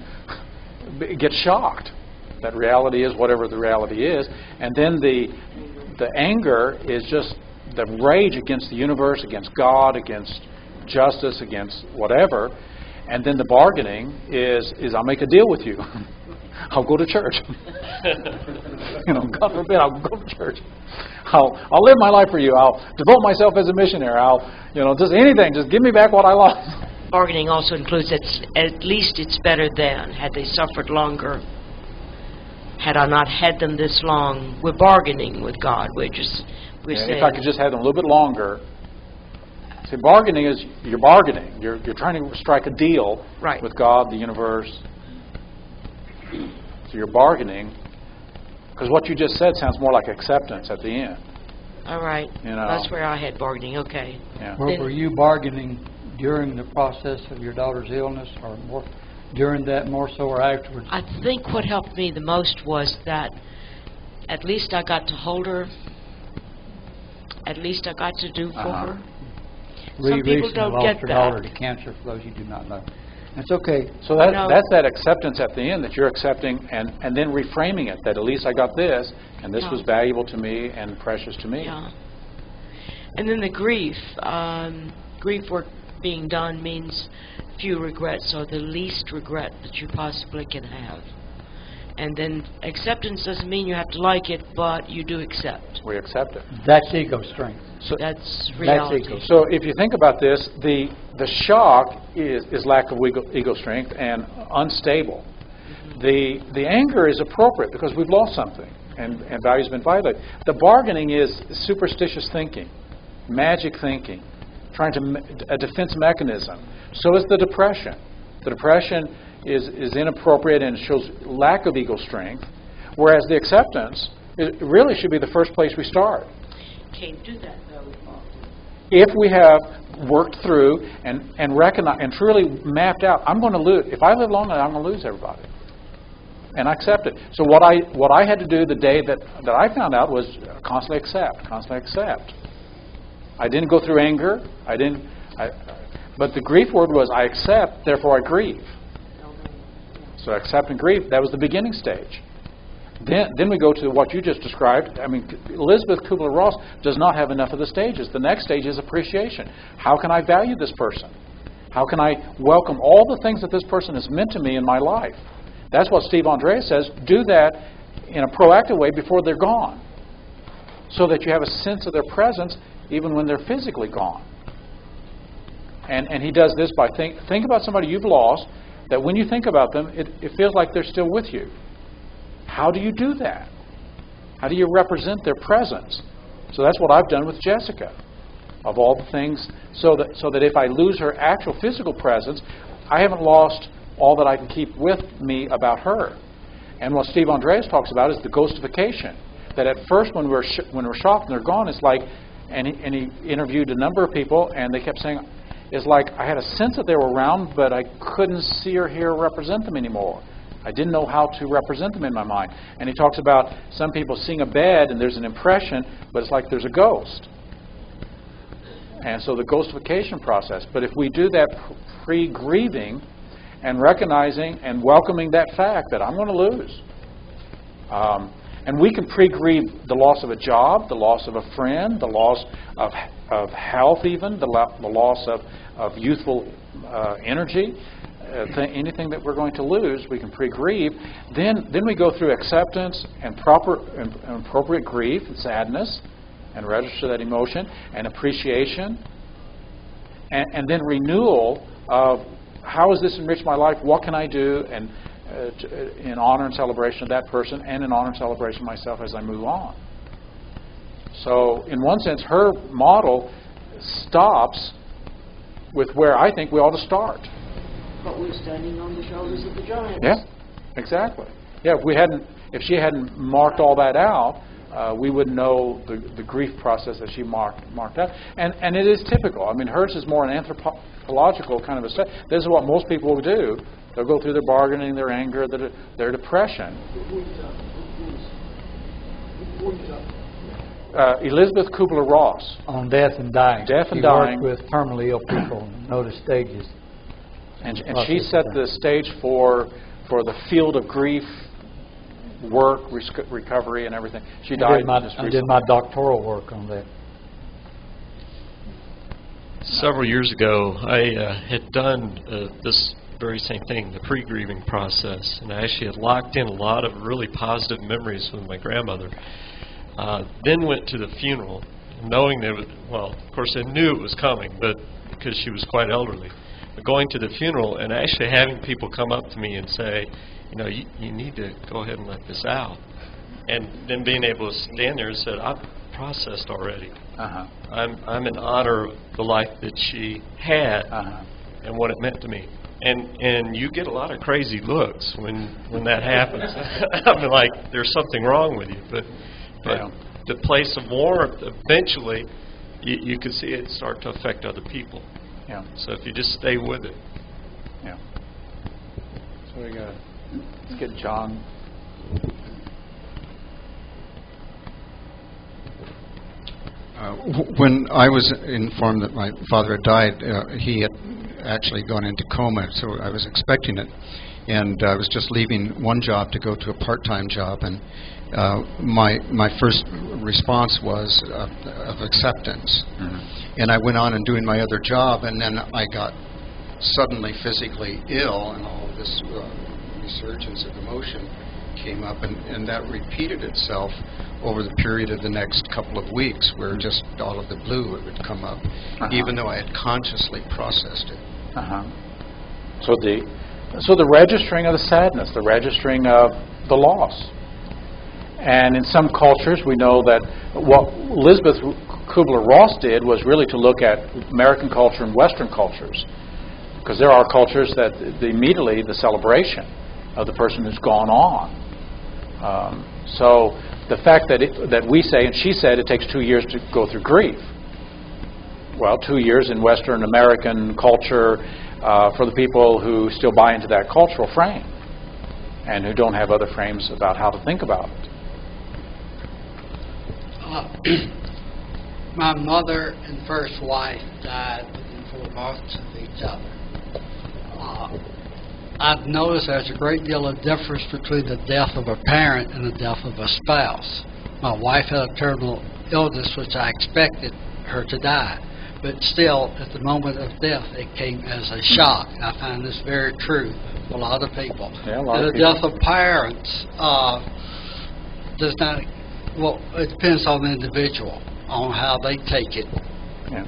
to get shocked. That reality is whatever the reality is. And then the anger is just the rage against the universe, against God, against justice, against whatever. And then the bargaining is I'll make a deal with you. I'll go to church. God forbid, I'll go to church. I'll live my life for you. I'll devote myself as a missionary. I'll, just anything. Just give me back what I lost. Bargaining also includes that at least it's better than. Had they suffered longer, had I not had them this long, we're bargaining with God. We're saying, if I could just have them a little bit longer. See, bargaining is you're bargaining. You're trying to strike a deal with God, the universe. So you're bargaining, because what you just said sounds more like acceptance at the end. All right. That's where I had bargaining. Okay. Yeah. Were you bargaining during the process of your daughter's illness, or more during that more so, or afterwards? I think what helped me the most was that at least I got to hold her. At least I got to do for her. Some people don't get that. Daughter to cancer, for those you do not know. It's okay. So that's that acceptance at the end, that you're accepting and then reframing it, that at least I got this, and this was valuable to me and precious to me. Yeah. And then the grief. Grief work being done means few regrets, or the least regret that you possibly can have. And then acceptance doesn't mean you have to like it, but you do accept. We accept it. That's ego strength. So that's reality. That's ego. So if you think about this, the shock is lack of ego strength and unstable. Mm-hmm. The anger is appropriate because we've lost something and value's been violated. The bargaining is superstitious thinking, magic thinking, a defense mechanism. So is the depression. The depression is inappropriate and shows lack of ego strength, whereas the acceptance really should be the first place we start. Can't do that though. If we have worked through and recognized and truly mapped out, I'm going to lose. If I live long enough, I'm going to lose everybody, and I accept it. So what I had to do the day that I found out was constantly accept. I didn't go through anger. But the grief word was I accept, therefore I grieve. So accept and grieve, that was the beginning stage. Then we go to what you just described. I mean, Elizabeth Kubler-Ross does not have enough of the stages. The next stage is appreciation. How can I value this person? How can I welcome all the things that this person has meant to me in my life? That's what Steve Andreas says. Do that in a proactive way before they're gone, so that you have a sense of their presence even when they're physically gone. And he does this by think about somebody you've lost, that when you think about them, it feels like they're still with you. How do you do that? How do you represent their presence? So that's what I've done with Jessica, of all the things, so that if I lose her actual physical presence, I haven't lost all that I can keep with me about her. And what Steve Andreas talks about is the ghostification. That at first, when we're shocked and they're gone, it's like, and he interviewed a number of people, and they kept saying, it's like I had a sense that they were around, but I couldn't see or hear or represent them anymore. I didn't know how to represent them in my mind. And he talks about some people seeing a bed and there's an impression, but it's like there's a ghost. And so the ghostification process. But if we do that pre-grieving and recognizing and welcoming that fact that I'm going to lose. And we can pre-grieve the loss of a job, the loss of a friend, the loss of health even, the loss of youthful energy. Anything that we're going to lose, we can pre-grieve. Then we go through acceptance and appropriate grief and sadness, and register that emotion, and appreciation, and then renewal of how has this enriched my life? What can I do? And in honor and celebration of that person, and in honor and celebration of myself as I move on. So, in one sense, her model stops with where I think we ought to start. But we're standing on the shoulders of the giants. Yeah, exactly. Yeah, if she hadn't marked all that out, we wouldn't know the grief process that she marked out. And it is typical. I mean, hers is more an anthropological kind of a study. This is what most people will do. They'll go through their bargaining, their anger, their depression. Elizabeth Kubler-Ross. On death and dying. Death and she dying. Worked with terminally ill people, know the stages. And she set the stage for the field of grief, work, recovery, and everything. She died. I did my doctoral work on that. Several years ago, I had done this very same thing, the pre-grieving process, and I actually had locked in a lot of really positive memories with my grandmother. Then went to the funeral, knowing that, of course I knew it was coming, but because she was quite elderly. But going to the funeral and actually having people come up to me and say, you need to go ahead and let this out. And then being able to stand there and say, I've processed already. I'm in honor of the life that she had and what it meant to me. And you get a lot of crazy looks when that happens. I'm like, there's something wrong with you. But the place of warmth, eventually, you can see it start to affect other people. Yeah. So if you just stay with it. Yeah. So we got. Let's get John. When I was informed that my father had died, he had actually gone into coma, so I was expecting it. And I was just leaving one job to go to a part-time job, and my first response was of acceptance. And I went on and doing my other job, and then I got suddenly physically ill, and all of this resurgence of emotion came up, and that repeated itself over the period of the next couple of weeks, where just out of the blue it would come up, even though I had consciously processed it. So the registering of the sadness, the registering of the loss. And in some cultures, we know that what Elizabeth Kubler-Ross did was really to look at American culture and Western cultures. Because there are cultures that immediately the celebration of the person who's gone on. So the fact that we say, and she said, it takes 2 years to go through grief. Well, 2 years in Western American culture for the people who still buy into that cultural frame and who don't have other frames about how to think about it. My mother and first wife died within 4 months of each other. I've noticed there's a great deal of difference between the death of a parent and the death of a spouse. My wife had a terminal illness, which I expected her to die. But still, at the moment of death, it came as a shock. And I find this very true for a lot of people. Yeah, a lot and of the people. death of parents does not, well, it depends on the individual, on how they take it. Yeah.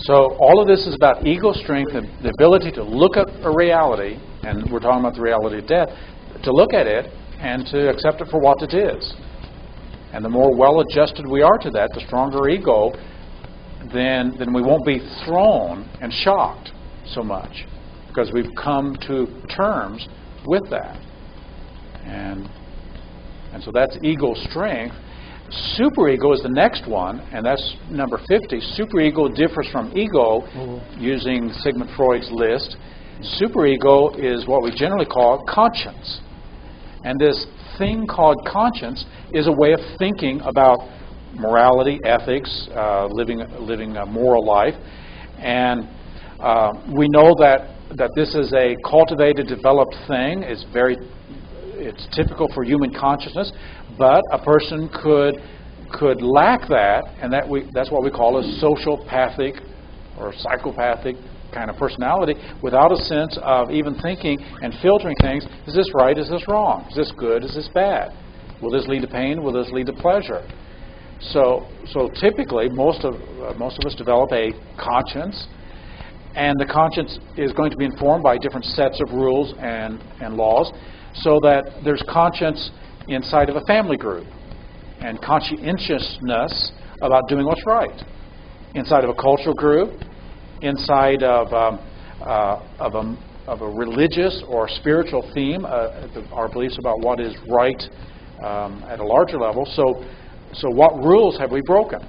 So all of this is about ego strength and the ability to look at a reality, and we're talking about the reality of death, to look at it and to accept it for what it is. And the more well-adjusted we are to that, the stronger ego, then we won't be thrown and shocked so much, because we've come to terms with that. And so that's ego strength. Superego is the next one, and that's number 50. Superego differs from ego, using Sigmund Freud's list. Superego is what we generally call conscience. And this thing called conscience is a way of thinking about morality, ethics, living a moral life. And we know that this is a cultivated, developed thing. It's typical for human consciousness, but a person could lack that, and that's what we call a sociopathic or psychopathic kind of personality, without a sense of even thinking and filtering things. Is this right? Is this wrong? Is this good? Is this bad? Will this lead to pain? Will this lead to pleasure? So typically, most of us develop a conscience, and the conscience is going to be informed by different sets of rules and laws, so that there's conscience inside of a family group, and conscientiousness about doing what's right. Inside of a cultural group, inside of a religious or spiritual theme, our beliefs about what is right at a larger level. So what rules have we broken?